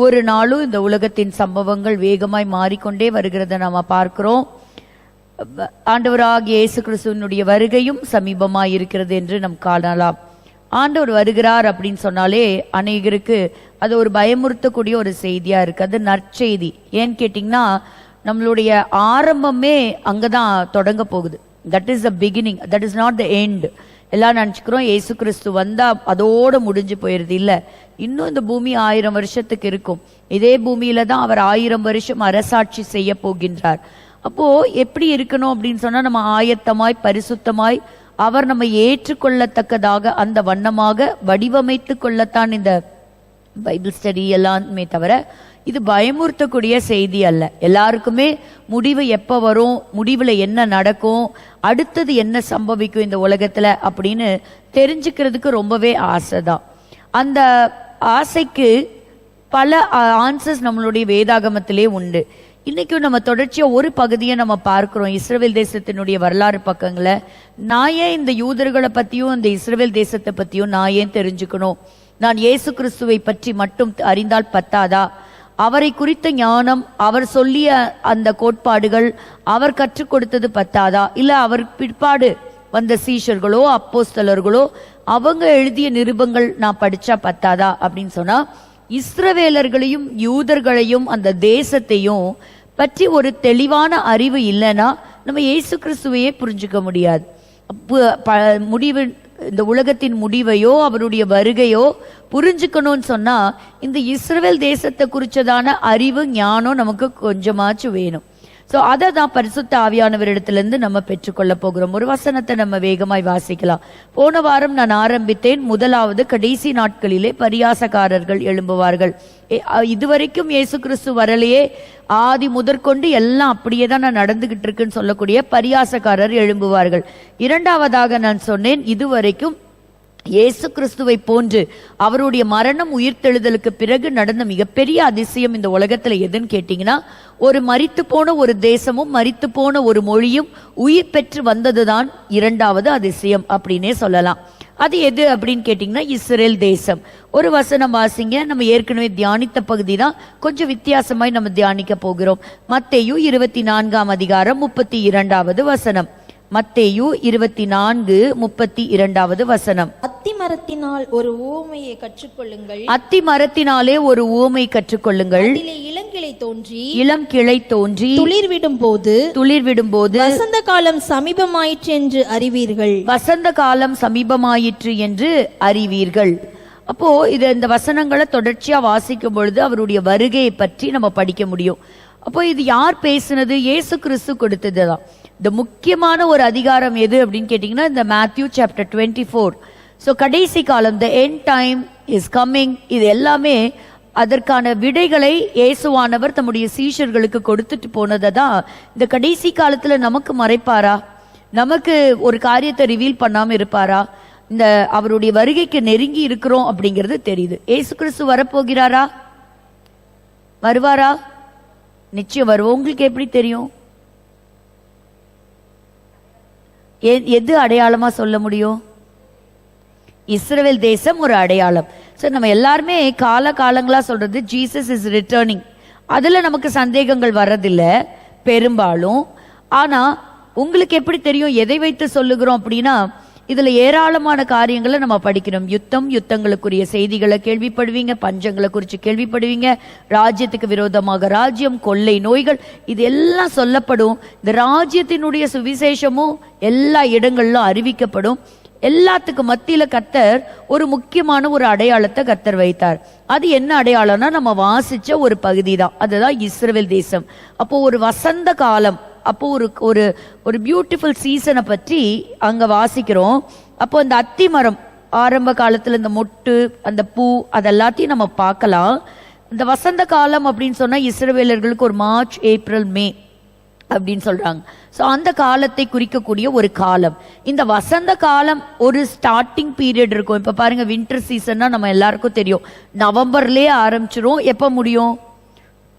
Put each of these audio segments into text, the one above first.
ஒவ்வொரு நாளும் இந்த உலகத்தின் சம்பவங்கள் வேகமாய் மாறிக்கொண்டே வருகிறத நாம பார்க்கிறோம். ஆண்டவராகிய இயேசு கிறிஸ்துவினுடைய வருகையும் சமீபமாய் இருக்கிறது என்று நாம் காணலாம். ஆண்டவர் வருகிறார் அப்படின்னு சொன்னாலே அநேகருக்கு அது ஒரு பயமுறுத்தக்கூடிய ஒரு செய்தியா இருக்கு. அது நற்செய்தி. ஏன்னு கேட்டிங்கன்னா, நம்மளுடைய ஆரம்பமே அங்கதான் தொடங்க போகுது. That is the beginning, that is not the end. எல்லாம் நினச்சிக்கிறோம் இயேசு கிறிஸ்து வந்தா அதோட முடிஞ்சு போயிருது. இல்லை, இன்னும் இந்த பூமி 1000 வருஷத்துக்கு இருக்கும். இதே பூமியில தான் அவர் 1000 வருஷம் அரசாட்சி செய்ய போகின்றார். அப்போ எப்படி இருக்கணும் அப்படின்னு சொன்னா, நம்ம ஆயத்தமாய் பரிசுத்தமாய் அவர் நம்ம ஏற்றுக்கொள்ளத்தக்கதாக அந்த வண்ணமாக வடிவமைத்து கொள்ளத்தான் இந்த பைபிள் ஸ்டடி எல்லாமே தவிர இது பயமுறுத்தக்கூடிய செய்தி அல்ல. எல்லாருக்குமே முடிவு எப்போ வரும், முடிவில் என்ன நடக்கும், அடுத்தது என்ன சம்பவிக்கும் இந்த உலகத்தில் அப்படின்னு தெரிஞ்சுக்கிறதுக்கு ரொம்பவே ஆசை தான். அந்த ஆசைக்கு பல ஆன்சர்ஸ் நம்மளுடைய வேதாகமத்திலே உண்டு. இன்னைக்கும் நம்ம தொடர்ச்சியாக ஒரு பகுதியை நம்ம பார்க்கிறோம். இஸ்ரவேல் தேசத்தினுடைய வரலாறு பக்கங்களை நான் ஏன் இந்த யூதர்களை பற்றியும் இந்த இஸ்ரவேல் தேசத்தை பற்றியும் நான் ஏன் தெரிஞ்சுக்கணும்? நான் இயேசு கிறிஸ்துவை பற்றி மட்டும் அறிந்தால் பத்தாதா? அவரை குறித்த ஞானம், அவர் சொல்லிய அந்த கோட்பாடுகள், அவர் கற்றுக் கொடுத்தது பத்தாதா? இல்லை அவர் பிற்பாடு வந்த சீஷர்களோ அப்போஸ்தலர்களோ அவங்க எழுதிய நிருபங்கள் நான் படிச்சா பத்தாதா அப்படின்னு சொன்னா, இஸ்ரவேலர்களையும் யூதர்களையும் அந்த தேசத்தையும் பற்றி ஒரு தெளிவான அறிவு இல்லைன்னா நம்ம இயேசு கிறிஸ்துவையே புரிஞ்சுக்க முடியாது. முடிவு, இந்த உலகத்தின் முடிவையோ அவருடைய வருகையோ புரிஞ்சுக்கணும்னு சொன்னா இந்த இஸ்ரவேல் தேசத்தை குறிச்சதான அறிவு ஞானம் நமக்கு கொஞ்சமாச்சும் வேணும். ஸோ அதை தான் பரிசுத்த ஆவியானவரிடத்திலிருந்து நம்ம பெற்றுக்கொள்ள போகிறோம். ஒரு வசனத்தை நம்ம வேகமாய் வாசிக்கலாம். போன வாரம் நான் ஆரம்பித்தேன், முதலாவது கடைசி நாட்களிலே பரியாசக்காரர்கள் எழும்புவார்கள். இதுவரைக்கும் இயேசு கிறிஸ்து வரலையே, ஆதி முதற்கொண்டு எல்லாம் அப்படியே தான் நான் நடந்துகிட்டு இருக்குன்னு சொல்லக்கூடிய பரியாசக்காரர் எழும்புவார்கள். இரண்டாவதாக நான் சொன்னேன், இதுவரைக்கும் இயேசு கிறிஸ்துவை போன்று அவருடைய மரணம் உயிர்த்தெழுதலுக்கு பிறகு நடந்த மிகப்பெரிய அதிசயம் இந்த உலகத்துல எதுன்னு கேட்டீங்கன்னா, ஒரு மரித்து போன ஒரு தேசமும் மரித்து போன ஒரு மொழியும் உயிர் பெற்று வந்ததுதான் இரண்டாவது அதிசயம் அப்படின்னே சொல்லலாம். அது எது அப்படின்னு கேட்டீங்கன்னா, இஸ்ரேல் தேசம். ஒரு வசனம் வாசிங்க. நம்ம ஏற்கனவே தியானித்த பகுதி தான், கொஞ்சம் வித்தியாசமாய் நம்ம தியானிக்க போகிறோம். மத்தேயு 24ஆம் அதிகாரம் 32வது வசனம். மத்தேயு 24:32 வசனம். அத்தி மரத்தினால் ஒரு உவமையை கற்றுக்கொள்ளுங்கள். அத்தி மரத்தினாலே ஒரு உவமை கற்றுக்கொள்ளுங்கள். அதிலே இளங்கிளை தோன்றி துளிர் விடும் போது வசந்த காலம் சமீபமாயிற்று என்று அறிவீர்கள். வசந்த காலம் சமீபமாயிற்று என்று அறிவீர்கள். அப்போ இந்த வசனங்களை தொடர்ச்சியா வாசிக்கும் பொழுது அவருடைய வருகையை பற்றி நம்ம படிக்க முடியும். அப்போ இது யார் பேசுனது? இயேசு கிறிஸ்து கொடுத்ததுதான். இந்த முக்கியமான ஒரு அதிகாரம் எது அப்படின்னு கேட்டீங்கன்னா, இந்த மேத்யூ சாப்டர் 24. ஸோ கடைசி காலம், the end time is coming, இது எல்லாமே அதற்கான விடைகளை இயேசுவானவர் தம்முடைய சீஷர்களுக்கு கொடுத்துட்டு போனதை தான் இந்த கடைசி காலத்துல நமக்கு மறைப்பாரா? நமக்கு ஒரு காரியத்தை ரிவீல் பண்ணாம இருப்பாரா? இந்த அவருடைய வருகைக்கு நெருங்கி இருக்கிறோம் அப்படிங்கிறது தெரியுது. இயேசு கிறிஸ்து வரப்போகிறாரா? வருவாரா? நிச்சயம் வருவோம். உங்களுக்கு எப்படி தெரியும்? எது அடையாளமா சொல்ல முடியும்? இஸ்ரவேல் தேசம் ஒரு அடையாளம். ஸோ நம்ம எல்லாருமே காலங்களா சொல்றது ஜீசஸ் இஸ் ரிட்டர்னிங். அதுல நமக்கு சந்தேகங்கள் வர்றதில்லை பெரும்பாலும். ஆனா உங்களுக்கு எப்படி தெரியும்? எதை வைத்து சொல்லுகிறோம் அப்படின்னா, இதுல ஏராளமான காரியங்களை நம்ம படிக்கணும். யுத்தங்களுக்குரிய செய்திகளை கேள்விப்படுவீங்க, பஞ்சங்களை குறித்து கேள்விப்படுவீங்க, ராஜ்யத்துக்கு விரோதமாக ராஜ்யம், கொள்ளை நோய்கள், இது எல்லாம் சொல்லப்படும். இந்த ராஜ்யத்தினுடைய சுவிசேஷமும் எல்லா இடங்களிலும் அறிவிக்கப்படும். எல்லாத்துக்கு மத்தியில கர்த்தர் ஒரு முக்கியமான ஒரு அடையாளத்தை கர்த்தர் வைத்தார். அது என்ன அடையாளம்னா, நம்ம வாசிச்ச ஒரு பகுதி தான், அதுதான் இஸ்ரவேல் தேசம். அப்போ ஒரு வசந்த காலம், அப்போ ஒரு ஒரு பியூட்டிஃபுல் சீசனை பற்றி அங்க வாசிக்கிறோம். அப்போ இந்த அத்தி மரம் ஆரம்ப காலத்துல இந்த மொட்டு, அந்த பூ, அதெல்லாத்தையும் நம்ம பார்க்கலாம். இந்த வசந்த காலம் அப்படின்னு சொன்னா இஸ்ரவேலர்களுக்கு ஒரு மார்ச், ஏப்ரல், மே அப்படின்னு சொல்றாங்க. ஸோ அந்த காலத்தை குறிக்கக்கூடிய ஒரு காலம். இந்த வசந்த காலம் ஒரு ஸ்டார்டிங் பீரியட் இருக்கும். இப்ப பாருங்க, வின்டர் சீசன்னா நம்ம எல்லாருக்கும் தெரியும், நவம்பர்லயே ஆரம்பிச்சிரும். எப்ப முடியும்?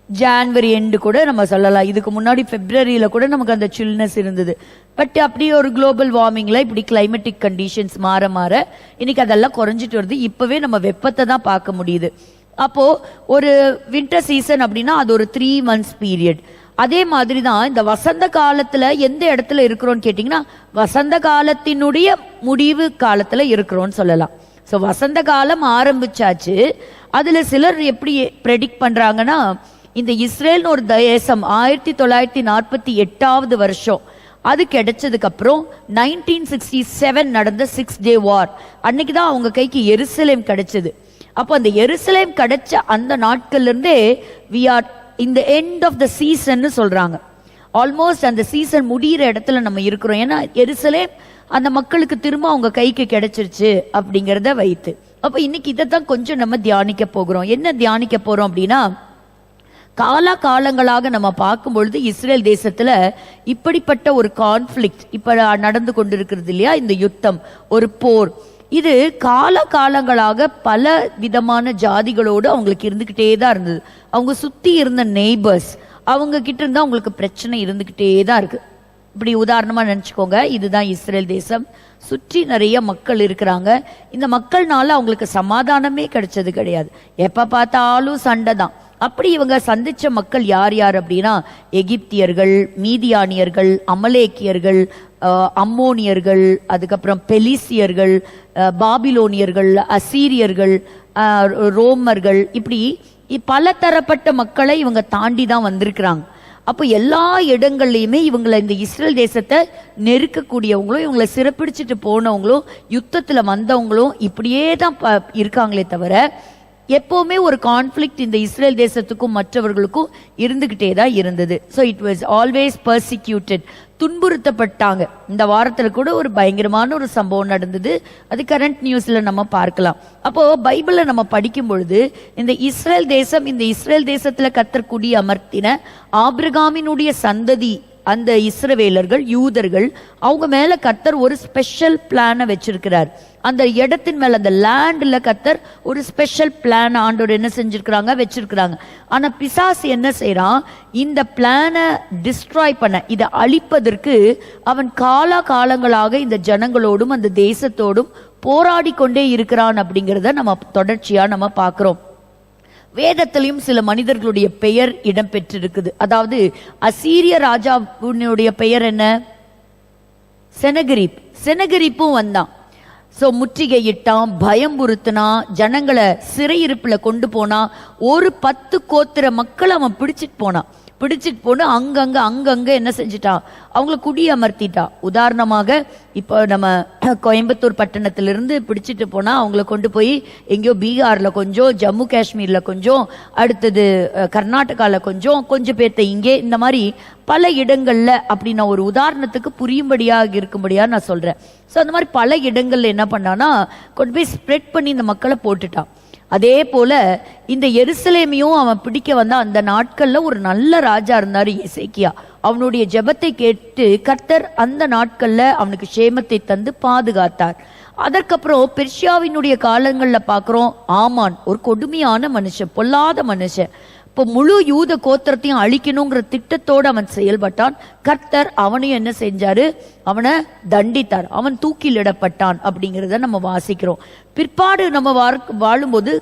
ஜான்வரி எண்டு கூட நம்ம சொல்லலாம். இதுக்கு முன்னாடி பிப்ரவரியில கூட நமக்கு அந்த சில்னஸ் இருந்தது. பட் அப்படியே ஒரு குளோபல் வார்மிங்ல இப்படி கிளைமேட்டிக் கண்டிஷன்ஸ் மாற இன்னைக்கு அதெல்லாம் குறைஞ்சிட்டு வருது. இப்பவே நம்ம வெப்பத்தை தான் பார்க்க முடியுது. அப்போ ஒரு வின்டர் சீசன் அப்படின்னா அது ஒரு 3 months பீரியட். அதே மாதிரி தான் இந்த வசந்த காலத்துல எந்த இடத்துல இருக்கிறோம்னு கேட்டீங்கன்னா வசந்த காலத்தினுடைய முடிவு காலத்துல இருக்கிறோம்னு சொல்லலாம். ஸோ வசந்த காலம் ஆரம்பிச்சாச்சு. அதுல சிலர் எப்படி ப்ரெடிக்ட் பண்றாங்கன்னா, இந்த இஸ்ரேல்னு ஒரு தேசம் 1948 வருஷம் அது கிடைச்சதுக்கு அப்புறம் 1967 நடந்த 6 day வார் அன்னைக்கு தான் அவங்க கைக்கு எருசலேம் கிடைச்சது. அப்போ அந்த எருசலேம் கிடைச்ச அந்த நாட்கள்ல இருந்தே we are in the end of the season சொல்றாங்க. ஆல்மோஸ்ட் அந்த சீசன் முடிகிற இடத்துல நம்ம இருக்கிறோம். ஏன்னா எருசலேம் அந்த மக்களுக்கு திரும்ப அவங்க கைக்கு கிடைச்சிருச்சு அப்படிங்கிறத வைத்து. அப்ப இன்னைக்கு இதைத்தான் கொஞ்சம் நம்ம தியானிக்க போகிறோம். என்ன தியானிக்க போறோம் அப்படின்னா, காலகாலங்களாக நம்ம பார்க்கும் பொழுது இஸ்ரேல் தேசத்துல இப்படிப்பட்ட ஒரு கான்ஃபிளிக்ட் இப்ப நடந்து கொண்டிருக்கிறது இல்லையா, இந்த யுத்தம், ஒரு போர், இது காலகாலங்களாக பல விதமான ஜாதிகளோடு அவங்களுக்கு இருந்துகிட்டே தான் இருந்தது. அவங்க சுத்தி இருந்த நெய்பர்ஸ் அவங்க கிட்ட இருந்தா அவங்களுக்கு பிரச்சனை இருந்துகிட்டே தான் இருக்கு. இப்படி உதாரணமா நினைச்சுக்கோங்க, இதுதான் இஸ்ரேல் தேசம், சுற்றி நிறைய மக்கள் இருக்கிறாங்க. இந்த மக்கள்னால அவங்களுக்கு சமாதானமே கிடைச்சது கிடையாது, எப்ப பார்த்தாலும் சண்டை தான். அப்படி இவங்க சந்திச்ச மக்கள் யார் யார் அப்படின்னா, எகிப்தியர்கள், மீதியானியர்கள், அமலேக்கியர்கள், அம்மோனியர்கள், அதுக்கப்புறம் பெலிசியர்கள், பாபிலோனியர்கள், அசீரியர்கள், ரோமர்கள், இப்படி பல தரப்பட்ட மக்களை இவங்க தாண்டி தான் வந்திருக்கிறாங்க. அப்போ எல்லா இடங்கள்லையுமே இவங்களை, இந்த இஸ்ரேல் தேசத்தை நெருக்கக்கூடியவங்களும் இவங்களை சிறப்பிடிச்சிட்டு போனவங்களும் யுத்தத்துல வந்தவங்களும் இப்படியே தான் இருக்காங்களே தவிர எப்பவுமே ஒரு கான்ஃபிளிக்ட் இந்த இஸ்ரேல் தேசத்துக்கும் மற்றவர்களுக்கும் இருந்துகிட்டே தான் இருந்தது. So it was always persecuted, துன்புறுத்தப்பட்டாங்க. இந்த வாரத்துல கூட ஒரு பயங்கரமான ஒரு சம்பவம் நடந்தது, அது கரண்ட் நியூஸ்ல நம்ம பார்க்கலாம். அப்போ பைபிளை நம்ம படிக்கும் பொழுது இந்த இஸ்ரேல் தேசம், இந்த இஸ்ரேல் தேசத்துல கர்த்தர் குடி அமர்த்தின ஆபிரகாமினுடைய சந்ததி, அந்த இஸ்ரவேலர்கள், யூதர்கள், அவங்க மேல கர்த்தர் ஒரு ஸ்பெஷல் பிளானை வச்சிருக்கிறார். அந்த இடத்தின் மேல, அந்த லேண்ட்ல கர்த்தர் ஒரு ஸ்பெஷல் பிளான் ஆண்டோர் என்ன செஞ்சிருக்கிறாங்க, வச்சிருக்கிறாங்க. ஆனா பிசாசு என்ன செய்யறான், இந்த பிளானை டிஸ்ட்ராய் பண்ண, இதை அழிப்பதற்கு அவன் காலகாலங்களாக இந்த ஜனங்களோடும் அந்த தேசத்தோடும் போராடி கொண்டே இருக்கிறான் அப்படிங்கிறத நம்ம தொடர்ச்சியா நம்ம பார்க்கிறோம். வேதத்திலையும் சில மனிதர்களுடைய பெயர் இடம் பெற்றிருக்குது. அதாவது அசீரிய ராஜாவுடைய பெயர் என்ன, செனகரிப். செனகரிப்பும் வந்தான். சோ முற்றுகையிட்டான், பயம்புறுத்தினான், ஜனங்களை சிறையிருப்புல கொண்டு போனா, ஒரு 10 கோத்திர மக்களை அவன் பிடிச்சிட்டு போனான். பிடிச்சிட்டு போன அங்கங்க என்ன செஞ்சிட்டான், அவங்கள குடியமர்த்திட்டா. உதாரணமாக இப்போ நம்ம கோயம்புத்தூர் பட்டணத்திலிருந்து பிடிச்சிட்டு போனா அவங்கள கொண்டு போய் எங்கேயோ பீகார்ல கொஞ்சம், ஜம்மு காஷ்மீர்ல கொஞ்சம், அடுத்தது கர்நாடகால கொஞ்சம் பேர்த்த இங்கே, இந்த மாதிரி பல இடங்கள்ல. அப்படி நான் ஒரு உதாரணத்துக்கு புரியும்படியாக இருக்கும்படியா நான் சொல்றேன். ஸோ அந்த மாதிரி பல இடங்கள்ல என்ன பண்ணானா கொண்டு போய் ஸ்ப்ரெட் பண்ணி இந்த மக்களை போட்டுட்டான். அதே போல இந்த எருசலேமையும் அவன் பிடிக்க வந்த அந்த நாட்கள்ல ஒரு நல்ல ராஜா இருந்தாரு, எசேக்கியா. அவனுடைய ஜெபத்தை கேட்டு கர்த்தர் அந்த நாட்கள்ல அவனுக்கு சேமத்தை தந்து பாதுகாத்தார். அதற்கப்புறம் பெர்ஷியாவினுடைய காலங்கள்ல பாக்குறோம், ஆமான் ஒரு கொடுமையான மனுஷன், பொல்லாத மனுஷன். இப்போ முழு யூத கோத்திரத்தையும் அழிக்கணுங்கிற திட்டத்தோடு அவன் செயல்பட்டான். கர்த்தர் அவனையும் என்ன செஞ்சாரு, அவனை தண்டித்தார், அவன் தூக்கிலிடப்பட்டான் அப்படிங்கிறத நம்ம வாசிக்கிறோம். பிற்பாடு நம்ம வாழும்போது,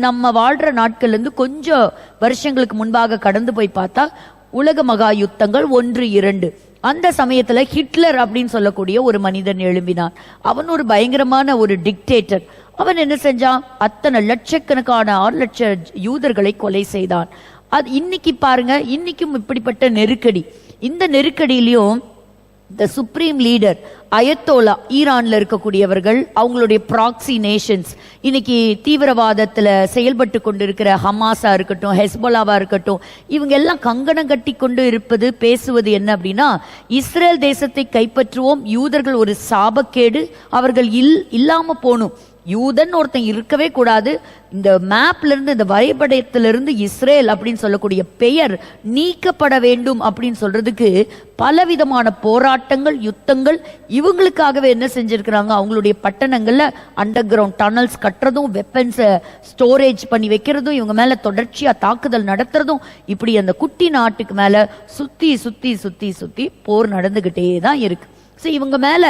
நம்ம வாழ்ற நாட்கள்ல இருந்து கொஞ்சம் வருஷங்களுக்கு முன்பாக கடந்து போய் பார்த்தா உலக மகா யுத்தங்கள் 1, 2, அந்த சமயத்துல ஹிட்லர் அப்படின்னு சொல்லக்கூடிய ஒரு மனிதன் எழும்பினான். அவன் ஒரு பயங்கரமான ஒரு டிக்டேட்டர். அவன் என்ன செஞ்சான், அத்தனை லட்சக்கணக்கான 6 லட்சம் யூதர்களை கொலை செய்தான். அது இன்னைக்கு பாருங்க, இன்னைக்கும் இப்படிப்பட்ட நெருக்கடி. இந்த நெருக்கடியிலையும் த சுப்ரீம் லீடர் அயத்தோலா, ஈரான்ல இருக்கக்கூடியவர்கள், அவங்களுடைய ப்ராக்சி நேஷன்ஸ், இன்னைக்கு தீவிரவாதத்துல செயல்பட்டு கொண்டிருக்கிற ஹமாஸா இருக்கட்டும், ஹெஸ்போலாவா இருக்கட்டும், இவங்க எல்லாம் கங்கணம் கட்டி கொண்டு இருப்பது, பேசுவது என்ன அப்படின்னா, இஸ்ரேல் தேசத்தை கைப்பற்றுவோம், யூதர்கள் ஒரு சாபக்கேடு, அவர்கள் இல்லாம போகணும், யூதன் ஒருத்தன் இருக்கவே கூடாது, இந்த மேப்ல இருந்து, இந்த வரைபடத்திலிருந்து இஸ்ரேல் அப்படின்னு சொல்லக்கூடிய பெயர் நீக்கப்பட வேண்டும் அப்படின்னு சொல்றதுக்கு பலவிதமான போராட்டங்கள், யுத்தங்கள். இவங்களுக்காகவே என்ன செஞ்சிருக்கிறாங்க, அவங்களுடைய பட்டணங்கள்ல அண்டர் கிரவுண்ட் டனல்ஸ் கட்டுறதும், வெப்பன்ஸை ஸ்டோரேஜ் பண்ணி வைக்கிறதும், இவங்க மேல தொடர்ச்சியா தாக்குதல் நடத்துறதும், இப்படி அந்த குட்டி நாட்டுக்கு மேல சுத்தி சுத்தி சுத்தி சுத்தி போர் நடந்துகிட்டே தான் இருக்கு. ஸோ இவங்க மேல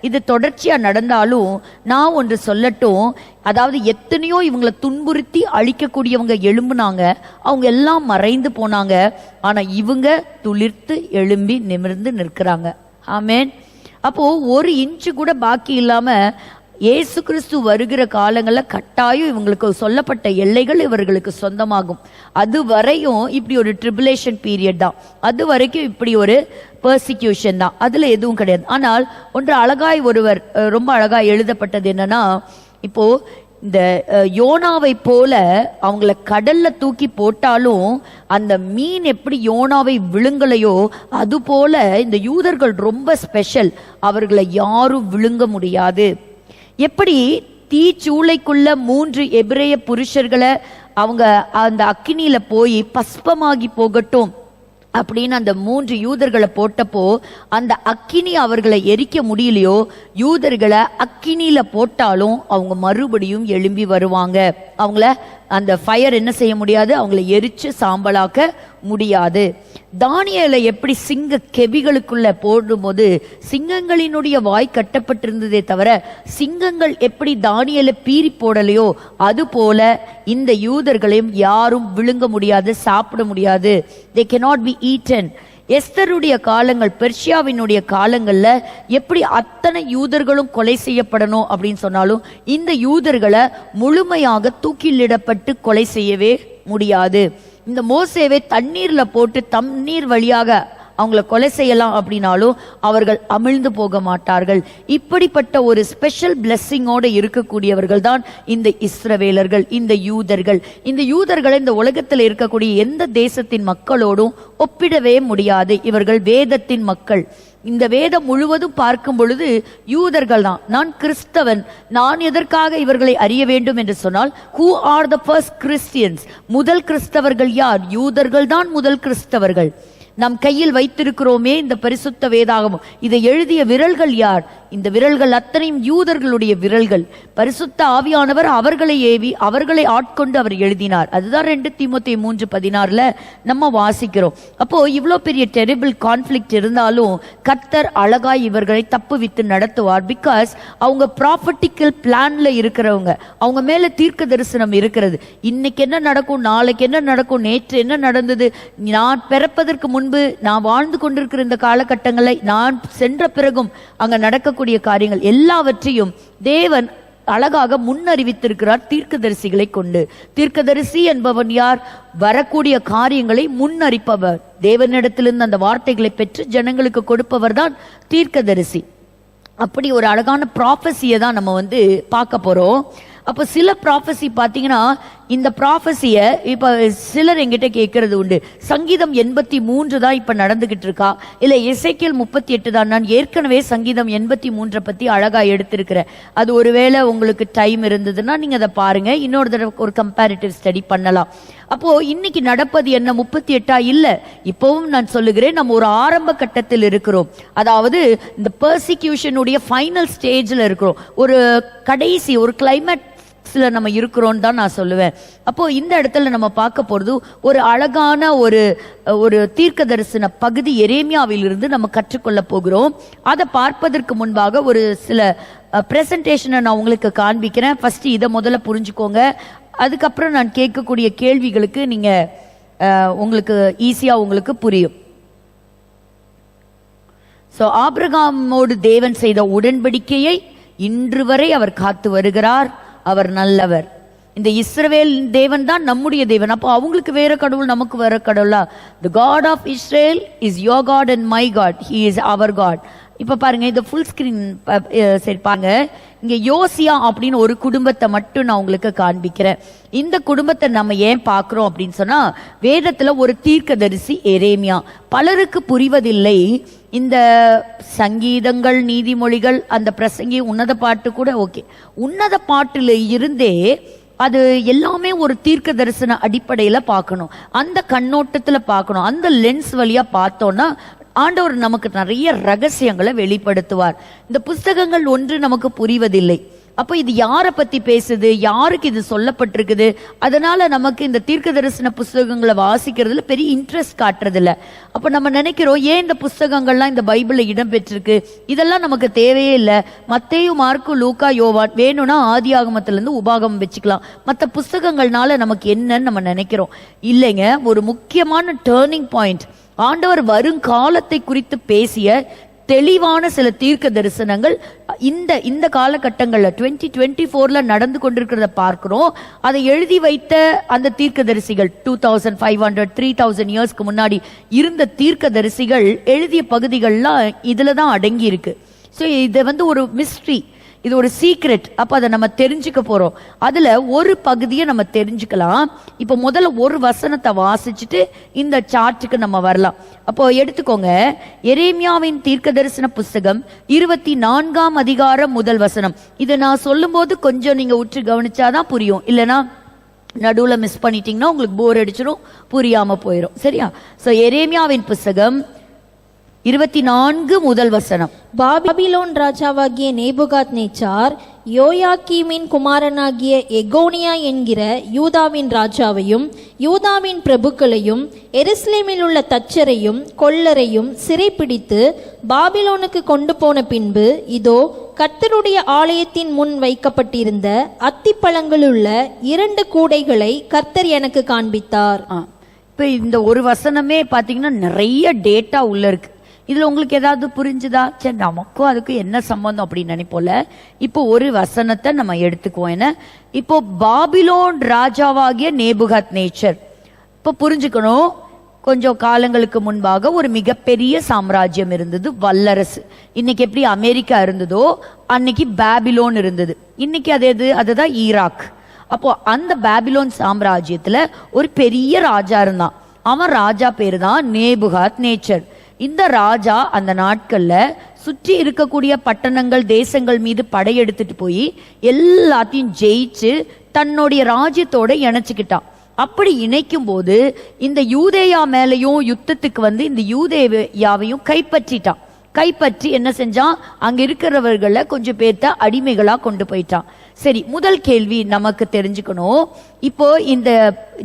இது தொடர்ச்சியா நடந்தாலும் நான் ஒன்று சொல்லட்டும், அதாவது எத்தனையோ இவங்களை துன்புறுத்தி அழிக்கக்கூடியவங்க எழும்புனாங்க, அவங்க எல்லாம் மறைந்து போனாங்க, ஆனா இவங்க துளிர்த்து எழும்பி நிமிர்ந்து நிற்கிறாங்க. ஆமேன். அப்போ ஒரு இன்ச்சு கூட பாக்கி இல்லாம இயேசு கிறிஸ்து வருகிற காலங்கள்ல கட்டாயம் இவங்களுக்கு சொல்லப்பட்ட எல்லைகள் இவர்களுக்கு சொந்தமாகும். அது வரையும் இப்படி ஒரு ட்ரிபுலேஷன் பீரியட் தான், அது வரைக்கும் இப்படி ஒரு பெர்சிக்யூஷன் தான், அதுல எதுவும் கிடையாது. ஆனால் ஒன்று அழகாய் ஒருவர் ரொம்ப அழகாய் எழுதப்பட்டது என்னன்னா, இப்போ இந்த யோனாவை போல அவங்கள கடல்ல தூக்கி போட்டாலும் அந்த மீன் எப்படி யோனாவை விழுங்கலையோ அது போல இந்த யூதர்கள் ரொம்ப ஸ்பெஷல், அவர்களை யாரும் விழுங்க முடியாது. எப்படி தீச்சூளைக்குள்ள 3 எபிரேய புருஷர்களை அவங்க அந்த அக்கினியில போய் பஸ்பமாகி போகட்டும் அப்படின்னு அந்த 3 யூதர்களை போட்டப்போ அந்த அக்கினி அவர்களை எரிக்க முடியலையோ, யூதர்களை அக்கினியில போட்டாலும் அவங்க மறுபடியும் எழும்பி வருவாங்க. அவங்கள அந்த ஃபயர் என்ன செய்ய முடியாது, அவங்களை எரிச்சு சாம்பலாக்க முடியாது. தானியேலை எப்படி சிங்க கெபிகளுக்குள்ள போடும்போது சிங்கங்களினுடைய வாய் கட்டப்பட்டிருந்ததே தவிர சிங்கங்கள் எப்படி தானியேலை பீறி போடலையோ அது போல இந்த யூதர்களையும் யாரும் விழுங்க முடியாது, சாப்பிட முடியாது. they cannot be eaten. எஸ்தருடைய காலங்கள், பெர்ஷியாவினுடைய காலங்கள்ல எப்படி அத்தனை யூதர்களும் கொலை செய்யப்படணும் அப்படின்னு சொன்னாலும் இந்த யூதர்களை முழுமையாக தூக்கிலிடப்பட்டு கொலை செய்யவே முடியாது. இந்த மோசேவை தண்ணீர்ல போட்டு தண்ணீர் வழியாக அவங்கள கொலை செய்யலாம் அப்படின்னாலும் அவர்கள் அமிழ்ந்து போக மாட்டார்கள். இப்படிப்பட்ட ஒரு ஸ்பெஷல் பிளெஸ்ஸிங்கோட இருக்கக்கூடியவர்கள் தான் இந்த இஸ்ரவேலர்கள், இந்த யூதர்கள். இந்த யூதர்களை இந்த உலகத்தில் இருக்கக்கூடிய எந்த தேசத்தின் மக்களோடும் ஒப்பிடவே முடியாது. இவர்கள் வேதத்தின் மக்கள். இந்த வேதம் முழுவதும் பார்க்கும் பொழுது யூதர்கள் தான். நான் கிறிஸ்தவன், நான் எதற்காக இவர்களை அறிய வேண்டும் என்று சொன்னால், who are the first Christians? முதல் கிறிஸ்தவர்கள் யார்? யூதர்கள் தான் முதல் கிறிஸ்தவர்கள். நம் கையில் வைத்திருக்கிறோமே இந்த பரிசுத்த வேதாகமம், இதை எழுதிய விரல்கள் யார்? இந்த விரல்கள் அத்தனையும் யூதர்களுடைய விரல்கள். பரிசுத்த ஆவியானவர் அவர்களை ஏவி அவர்களை ஆட்கொண்டு அவர் எழுதினார். அதுதான் 2 தீமோத்தேயு 3:16 நம்ம வாசிக்கிறோம். அப்போ இவ்வளோ பெரிய டெரிபிள் கான்ஃபிளிக்ட் இருந்தாலும் கர்த்தர் அழகாய் இவர்களை தப்புவித்து நடத்துவார். பிகாஸ் அவங்க ப்ராபர்ட்டிக்கல் பிளான்ல இருக்கிறவங்க, அவங்க மேல தீர்க்க தரிசனம் இருக்கிறது. இன்னைக்கு என்ன நடக்கும், நாளைக்கு என்ன நடக்கும், நேற்று என்ன நடந்தது, நான் பிறப்பதற்கு முன்பு நான் வாழ்ந்து கொண்டிருக்கிற இந்த காலகட்டங்களை, நான் சென்ற பிறகும் அங்க நடக்கக்கூடிய காரியங்கள் எல்லாவற்றையும் தேவன் அழகாக முன்னறிவித்திருக்கிறார் தீர்க்கதரிசிகளை கொண்டு. தீர்க்கதரிசி என்பவன் யார்? வரக்கூடிய காரியங்களை முன்னறிப்பவர். தேவனிடத்திலிருந்து அந்த வார்த்தைகளை பெற்று ஜனங்களுக்கு கொடுப்பவர் தான் தீர்க்கதரிசி. அப்படி ஒரு அழகான ப்ராஃபஸியை தான் நம்ம பார்க்க போறோம். அப்போ சில ப்ராஃபஸி பார்த்தீங்கன்னா, இந்த ப்ராஃபஸியை இப்போ சிலர் எங்கிட்ட கேட்கறது உண்டு, சங்கீதம் 83 தான் இப்போ நடந்துகிட்டு இருக்கா, இல்லை எசேக்கியேல் 38 தான்? நான் ஏற்கனவே சங்கீதம் 83 பற்றி அழகாக எடுத்திருக்கிறேன். அது ஒருவேளை உங்களுக்கு டைம் இருந்ததுன்னா நீங்கள் அதை பாருங்க, இன்னொரு தடவை ஒரு கம்பேரிட்டிவ் ஸ்டடி பண்ணலாம். அப்போ இன்னைக்கு நடப்பது என்ன, 38 இல்லை? இப்பவும் நான் சொல்லுகிறேன், நம்ம ஒரு ஆரம்ப கட்டத்தில் இருக்கிறோம். அதாவது இந்த பெர்சிக்யூஷனுடைய ஃபைனல் ஸ்டேஜில் இருக்கிறோம். ஒரு கடைசி ஒரு கிளைமேட் நம்ம இருக்கிறோம் தான் நான் சொல்லுவேன். அப்போ இந்த இடத்துல நம்ம பார்க்க போறது ஒரு அழகான ஒரு தீர்க்க தரிசன பகுதி எரேமியாவிலிருந்து நம்ம கற்றுக்கொள்ள போகிறோம். அதை பார்ப்பதற்கு முன்பாக ஒரு சில பிரசன்டேஷனை நான் உங்களுக்கு காண்பிக்கிறேன். ஃபர்ஸ்ட் இதை முதல்ல புரிஞ்சுக்கோங்க. அதுக்கப்புறம் நான் கேட்கக்கூடிய கேள்விகளுக்கு நீங்க உங்களுக்கு ஈஸியா உங்களுக்கு புரியும். ஸோ ஆபிரகாமோடு தேவன் செய்த உடன்படிக்கையை இன்று வரை அவர் காத்து வருகிறார். அவர் நல்லவர். இந்த இஸ்ரவேல் தேவன் தான் நம்முடைய தேவன். அப்போ அவங்களுக்கு வேற கடவுள், நமக்கு வேற கடவுளா? The God of Israel is your God and my God. He is our God. இப்ப பாருங்க, இந்த ஃபுல் ஸ்கிரீன் சரி பாருங்க. இங்க யோசியா அப்படின்னு ஒரு குடும்பத்தை மட்டும் நான் உங்களுக்கு காண்பிக்கிறேன். இந்த குடும்பத்தை நம்ம ஏன் பார்க்கிறோம் அப்படின்னு சொன்னா, வேதத்துல ஒரு தீர்க்கதரிசி எரேமியா. பலருக்கு புரிவதில்லை இந்த சங்கீதங்கள், நீதிமொழிகள், அந்த பிரசங்கி, உன்னத பாட்டு கூட ஓகே, உன்னத பாட்டுல இருந்தே அது எல்லாமே ஒரு தீர்க்க தரிசன அடிப்படையில பார்க்கணும், அந்த கண்ணோட்டத்துல பார்க்கணும். அந்த லென்ஸ் வழியா பார்த்தோம்னா ஆண்டவர் நமக்கு நிறைய ரகசியங்களை வெளிப்படுத்துவார். இந்த புஸ்தகங்கள் ஒன்று நமக்கு புரிவதில்லை, அப்போ இது யாரை பத்தி பேசுது, யாருக்கு இது சொல்லப்பட்டிருக்குது, அதனால நமக்கு இந்த தீர்க்க தரிசன புஸ்தகங்களை வாசிக்கிறதுல பெரிய இன்ட்ரெஸ்ட் காட்டுறது இல்ல. அப்ப நம்ம நினைக்கிறோம், ஏன் இந்த புஸ்தகங்கள்லாம் இந்த பைபிள்ல இடம் பெற்றிருக்கு, இதெல்லாம் நமக்கு தேவையே இல்லை. மத்தேயு, மார்க்கு, லூக்கா, யோவான் வேணும்னா ஆதியாகமத்துல இருந்து உபாகமம் வச்சுக்கலாம், மற்ற புஸ்தகங்கள்னால நமக்கு என்னன்னு நம்ம நினைக்கிறோம். இல்லைங்க, ஒரு முக்கியமான டேர்னிங் பாயிண்ட், ஆண்டவர் வருங்காலத்தை குறித்து பேசிய தெளிவான சில தீர்க்க தரிசனங்கள் இந்த காலகட்டங்கள்ல 2024 நடந்து கொண்டிருக்கிறத பார்க்கிறோம். அதை எழுதி வைத்த அந்த தீர்க்க தரிசிகள் 2500 3000 இயர்ஸ்க்கு முன்னாடி இருந்த தீர்க்க தரிசிகள் எழுதிய பகுதிகள்லாம் இதுலதான் அடங்கி இருக்கு. ஸோ இது ஒரு மிஸ்ட்ரி, இது ஒரு சீக்ரெட். அப்ப அதை நம்ம தெரிஞ்சுக்க போறோம். அதுல ஒரு பகுதியை நம்ம தெரிஞ்சுக்கலாம். இப்ப முதல்ல ஒரு வசனத்தை வாசிச்சுட்டு இந்த சார்ட்டுக்கு நம்ம வரலாம். அப்போ எடுத்துக்கோங்க, எரேமியாவின் தீர்க்க தரிசன புஸ்தகம் 24ஆம் அதிகாரம் முதல் வசனம். இதை நான் சொல்லும் போது கொஞ்சம் நீங்க உற்று கவனிச்சாதான் புரியும், இல்லைன்னா நடுவுல மிஸ் பண்ணிட்டீங்கன்னா உங்களுக்கு போர் அடிச்சிடும், புரியாம போயிடும். சரியா? சோ எரேமியாவின் புஸ்தகம் 24 முதல் வசனம். பாபிலோன் ராஜாவாகிய நேபுகாத் நேச்சார் யோயாக்கீமின் குமாரனாகிய எகோனியா என்கிற யூதாவின் ராஜாவையும் யூதாவின் பிரபுக்களையும் எருசலேமில் உள்ள தச்சரையும் கொல்லரையும் சிறைப்பிடித்து பாபிலோனுக்கு கொண்டு போன பின்பு, இதோ கர்த்தருடைய ஆலயத்தின் முன் வைக்கப்பட்டிருந்த அத்திப்பழங்களுள்ள 2 கூடைகளை கர்த்தர் எனக்கு காண்பித்தார். இப்ப இந்த ஒரு வசனமே பாத்தீங்கன்னா நிறைய டேட்டா உள்ள இருக்கு. இதுல உங்களுக்கு ஏதாவது புரிஞ்சுதா? சரி, நமக்கும் அதுக்கு என்ன சம்பந்தம் அப்படின்னு நினைப்போல. இப்போ ஒரு வசனத்தை நம்ம எடுத்துக்குவோம். என்ன, இப்போ பாபிலோன் ராஜாவாகிய நேபுகாத் நேச்சர், இப்போ புரிஞ்சுக்கணும், கொஞ்சம் காலங்களுக்கு முன்பாக ஒரு மிகப்பெரிய சாம்ராஜ்யம் இருந்தது, வல்லரசு. இன்னைக்கு எப்படி அமெரிக்கா இருந்ததோ அன்னைக்கு பாபிலோன் இருந்தது. இன்னைக்கு அதுதான் ஈராக். அப்போ அந்த பாபிலோன் சாம்ராஜ்யத்துல ஒரு பெரிய ராஜா இருந்தான். அவன் ராஜா பேரு தான் நேபுகாத் நேச்சர். இந்த ராஜா அந்த நாட்கள்ல சுற்றி இருக்கக்கூடிய பட்டணங்கள், தேசங்கள் மீது படையெடுத்துட்டு போய் எல்லாத்தையும் ஜெயிச்சு தன்னுடைய ராஜ்யத்தோட இணைச்சுக்கிட்டான். அப்படி இணைக்கும் போது இந்த யூதேயா மேலையும் யுத்தத்துக்கு இந்த யூதேயாவையும் கைப்பற்றிட்டான். கைப்பற்றி என்ன செஞ்சான், அங்க இருக்கிறவர்களை கொஞ்சம் பேர்த்த அடிமைகளா கொண்டு போயிட்டான். சரி, முதல் கேள்வி நமக்கு தெரிஞ்சுக்கணும், இப்போ இந்த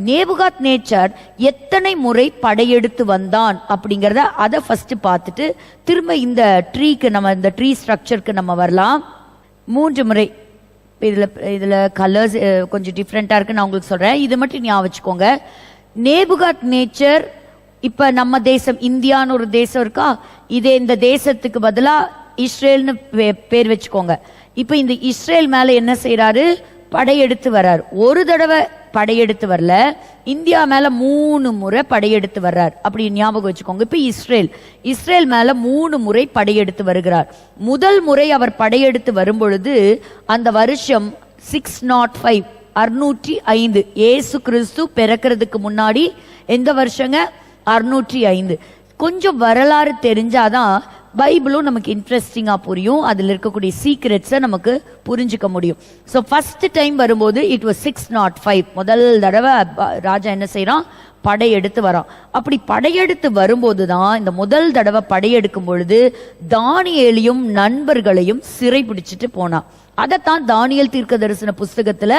நேபுகாத் நேச்சர் எத்தனை முறை படையெடுத்து வந்தான் அப்படிங்கறத அதை ஃபர்ஸ்ட் பார்த்துட்டு திரும்ப இந்த ட்ரீக்கு, நம்ம இந்த ட்ரீ ஸ்ட்ரக்சருக்கு நம்ம வரலாம். 3 முறை. இதுல கலர்ஸ் கொஞ்சம் டிஃப்ரெண்டா இருக்கு, நான் உங்களுக்கு சொல்றேன், இது மட்டும் ஞாபகம் வச்சுக்கோங்க. நேபுகாத் நேச்சர், இப்ப நம்ம தேசம் இந்தியான்னு ஒரு தேசம் இருக்கா, இதே இந்த தேசத்துக்கு பதிலா இஸ்ரேல்னு பேர் வச்சுக்கோங்க. இப்ப இந்த இஸ்ரேல் மேல என்ன செய்யறாரு, படையெடுத்து வர்றாரு. ஒரு தடவை படையெடுத்து வரல, இந்தியா மேல 3 முறை படையெடுத்து வர்றார். அப்படி ஞாபகம் வச்சுக்கோங்க. இப்ப இஸ்ரேல் மேல 3 முறை படையெடுத்து வருகிறார். முதல் முறை அவர் படையெடுத்து வரும் பொழுது அந்த வருஷம் 605 605 இயேசு கிறிஸ்து பிறக்கிறதுக்கு முன்னாடி. எந்த வருஷங்க? 605. கொஞ்சம் வரலாறு தெரிஞ்சாதான் பைபிளும் நமக்கு இன்ட்ரெஸ்டிங்கா புரியும், அதுல இருக்கக்கூடிய சீக்ரெட்ஸை நமக்கு புரிஞ்சுக்க முடியும். ஸோ ஃபர்ஸ்ட் டைம் வரும்போது இட் வாஸ் 605. முதல் தடவை ராஜா என்ன செய்யறான், படையெடுத்து வரான். அப்படி படையெடுத்து வரும்போது தான் இந்த முதல் தடவை படையெடுக்கும் பொழுது தானியேலையும் நண்பர்களையும் சிறை பிடிச்சிட்டு போனான். அதைத்தான் தானியல் தீர்க்க தரிசன புஸ்தகத்துல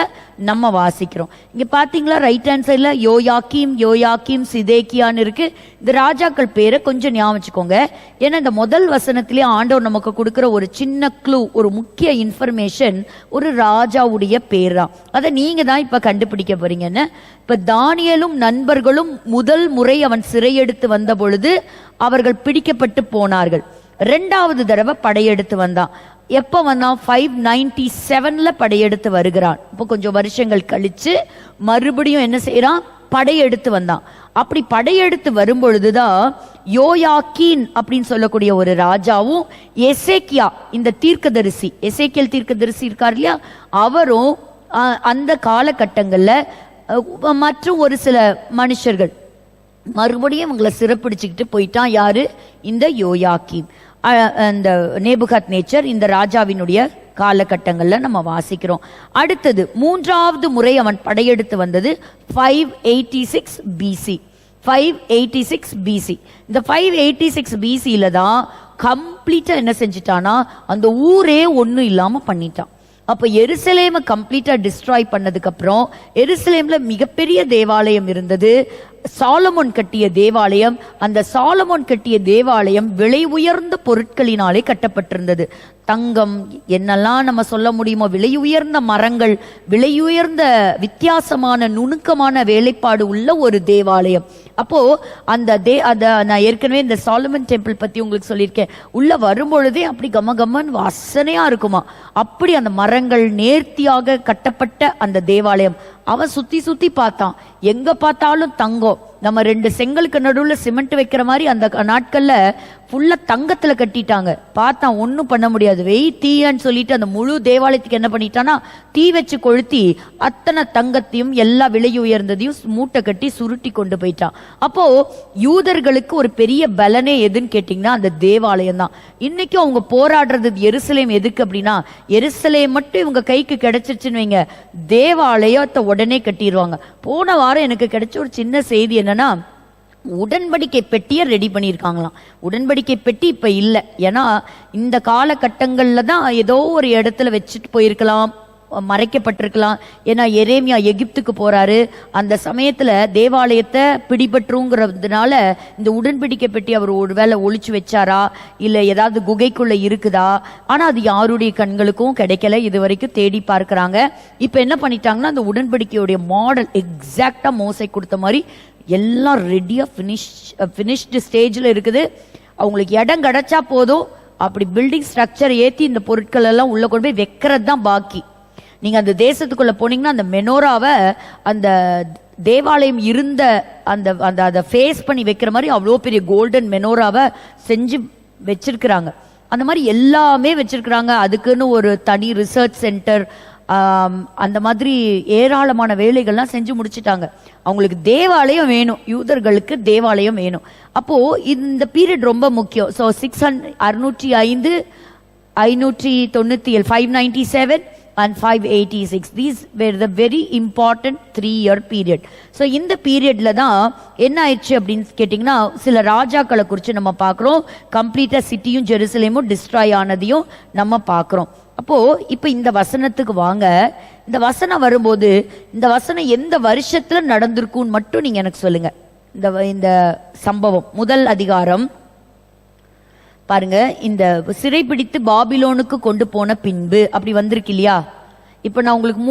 நம்ம வாசிக்கிறோம். இங்க பாத்தீங்களா, ரைட் ஹேண்ட் சைட்ல யோயாக்கீம் சிதேக்கியான்னு இருக்கு. இந்த ராஜாக்கள் பேரை கொஞ்சம் ஞாபகம் வச்சுக்கோங்க. ஏன்னா இந்த முதல் வசனத்திலே ஆண்டவர் நமக்கு கொடுக்கிற ஒரு சின்ன க்ளூ, ஒரு முக்கிய இன்ஃபர்மேஷன் ஒரு ராஜாவுடைய பேர் தான். அதை நீங்க தான் இப்ப கண்டுபிடிக்க போறீங்கன்னு. இப்ப தானியலும் நண்பர்களும் முதல் முறை அவன் சிறையெடுத்து வந்த பொழுது அவர்கள் பிடிக்கப்பட்டு போனார்கள். 2வது தடவை படையெடுத்து வந்தான். எப்ப வந்தான்? 597 படையெடுத்து வருகிறான். இப்போ கொஞ்சம் வருஷங்கள் கழிச்சு மறுபடியும் என்ன செய்யறான், படையெடுத்து வந்தான். அப்படி படையெடுத்து வரும்பொழுதுதான் யோயாக்கீன் அப்படின்னு சொல்லக்கூடிய ஒரு ராஜாவும் எசேக்கியா, இந்த தீர்க்கதரிசி, எசேக்கியல் தீர்க்கதரிசி இருக்கார் இல்லையா, அவரும் அந்த காலகட்டங்கள்ல மற்றும் ஒரு சில மனுஷர்கள் மறுபடியும் இவங்களை சிறப்பிடிச்சுக்கிட்டு போயிட்டான். யாரு? இந்த யோயாக்கீம். அந்த நேபுகாத் நேச்சர் இந்த ராஜாவினுடைய காலகட்டங்கள்ல நம்ம வாசிக்கிறோம். அடுத்தது 3வது முறை அவன் படையெடுத்து வந்தது 586 பிசி. 586 பிசி. இந்த 586 பிசியில தான் கம்ப்ளீட்டா என்ன செஞ்சிட்டானா, அந்த ஊரே ஒன்னும் இல்லாம பண்ணிட்டான். அப்ப எருசலேமை கம்ப்ளீட்டா டிஸ்ட்ராய் பண்ணதுக்கு அப்புறம் எருசலேம்ல மிகப்பெரிய தேவாலயம் இருந்தது, சாலமோன் கட்டிய தேவாலயம். அந்த சாலமோன் கட்டிய தேவாலயம் விலை உயர்ந்த பொருட்களினாலே கட்டப்பட்டிருந்தது. தங்கம், என்னெல்லாம் நம்ம சொல்ல முடியுமோ, விலை உயர்ந்த மரங்கள், விலை உயர்ந்த வித்தியாசமான நுணுக்கமான வேலைப்பாடு உள்ள ஒரு தேவாலயம். அப்போ அந்த நான் ஏற்கனவே இந்த சாலமன் டெம்பிள் பத்தி உங்களுக்கு சொல்லியிருக்கேன். உள்ள வரும்பொழுதே அப்படி கமகமன் வாசனையா இருக்குமா. அப்படி அந்த மரங்கள் நேர்த்தியாக கட்டப்பட்ட அந்த தேவாலயம். அவன் சுத்தி சுத்தி பார்த்தான், எங்க பார்த்தாலும் தங்கம். நம்ம 2 செங்கலுக்கு நடுவில் சிமெண்ட் வைக்கிற மாதிரி அந்த நாட்கள்ல ஃபுல்லா தங்கத்துல கட்டிட்டாங்க. பார்த்தான், ஒன்னும் பண்ண முடியாது, வெய் தீயன்னு சொல்லிட்டு அந்த முழு தேவாலயத்துக்கு என்ன பண்ணிட்டானா, தீ வச்சு கொளுத்தி அத்தனை தங்கத்தையும் எல்லா விலை உயர்ந்ததையும் மூட்டை கட்டி சுருட்டி கொண்டு போயிட்டான். அப்போ யூதர்களுக்கு ஒரு பெரிய பலனே எதுன்னு கேட்டீங்கன்னா அந்த தேவாலயம் தான். இன்னைக்கும் அவங்க போராடுறது எருசலேம் எதுக்கு அப்படின்னா, எருசலேம் மட்டும் இவங்க கைக்கு கிடைச்சிருச்சுன்னு வைங்க, தேவாலயத்தை உடனே கட்டிடுவாங்க. போன வாரம் எனக்கு கிடைச்ச ஒரு சின்ன செய்தி என்னன்னா, உடன்படிக்கை பெட்டியை ரெடி பண்ணியிருக்காங்களாம். உடன்படிக்கை பெட்டி இப்ப இல்லை, ஏன்னா இந்த காலகட்டங்கள்ல தான் ஏதோ ஒரு இடத்துல வச்சுட்டு போயிருக்கலாம், மறைக்கப்பட்டிருக்கலாம். ஏன்னா எரேமியா எகிப்துக்கு போறாரு, அந்த சமயத்துல தேவாலயத்தை பிடிபட்டுங்கிறதுனால இந்த உடன்படிக்கை பெட்டி அவர் ஒருவேளை ஒளிச்சு வச்சாரா, இல்ல ஏதாவது குகைக்குள்ள இருக்குதா, ஆனா அது யாருடைய கண்களுக்கும் கிடைக்கல, இது வரைக்கும் தேடி பார்க்கிறாங்க. இப்ப என்ன பண்ணிட்டாங்கன்னா, அந்த உடன்படிக்கையுடைய மாடல் எக்ஸாக்டா மோசை கொடுத்த மாதிரி எல்லாம் ரெடியா பினிஷ்டு ஸ்டேஜ்ல இருக்குது. அவங்களுக்கு இடம் கிடைச்சா போதும், அப்படி பில்டிங் ஸ்ட்ரக்சர் ஏத்தி இந்த பொருட்கள் எல்லாம் உள்ள கொண்டு போய் வைக்கிறது தான் பாக்கி. நீங்க அந்த தேசத்துக்குள்ள போனீங்கன்னா அந்த மெனோராவை, அந்த தேவாலயம் இருந்த அந்த அதை ஃபேஸ் பண்ணி வைக்கிற மாதிரி அவ்வளோ பெரிய கோல்டன் மெனோராவை செஞ்சு வச்சிருக்கிறாங்க. அந்த மாதிரி எல்லாமே வச்சிருக்கிறாங்க. அதுக்குன்னு ஒரு தனி ரிசர்ச் சென்டர், அந்த மாதிரி ஏராளமான வேலைகள்லாம் செஞ்சு முடிச்சிட்டாங்க. அவங்களுக்கு தேவாலயம் வேணும், யூதர்களுக்கு தேவாலயம் வேணும். அப்போ இந்த பீரியட் ரொம்ப முக்கியம். So 605, 597, 597 and 586, these were the very important 3-year period. So இந்த பீரியட்ல தான் என்ன ஆயிடுச்சு அப்படின்னு கேட்டிங்கன்னா, சில ராஜாக்களை குறித்து நம்ம பார்க்குறோம். கம்ப்ளீட்டாக சிட்டியும் ஜெருசலேமும் டிஸ்ட்ராய் ஆனதையும் நம்ம பார்க்குறோம். அப்போ இப்போ இந்த வசனத்துக்கு வாங்க. இந்த வசனம் வரும்போது இந்த வசனம் எந்த வருஷத்துல நடந்திருக்கும்னு மட்டும் நீங்க எனக்கு சொல்லுங்க. இந்த சம்பவம் முதல் அதிகாரம் பாருங்க, இந்த சிறைபிடித்து பாபிலோனுக்கு கொண்டு போன பின்பு அப்படி வந்திருக்கு இல்லையா. இப்ப நான் உங்களுக்கு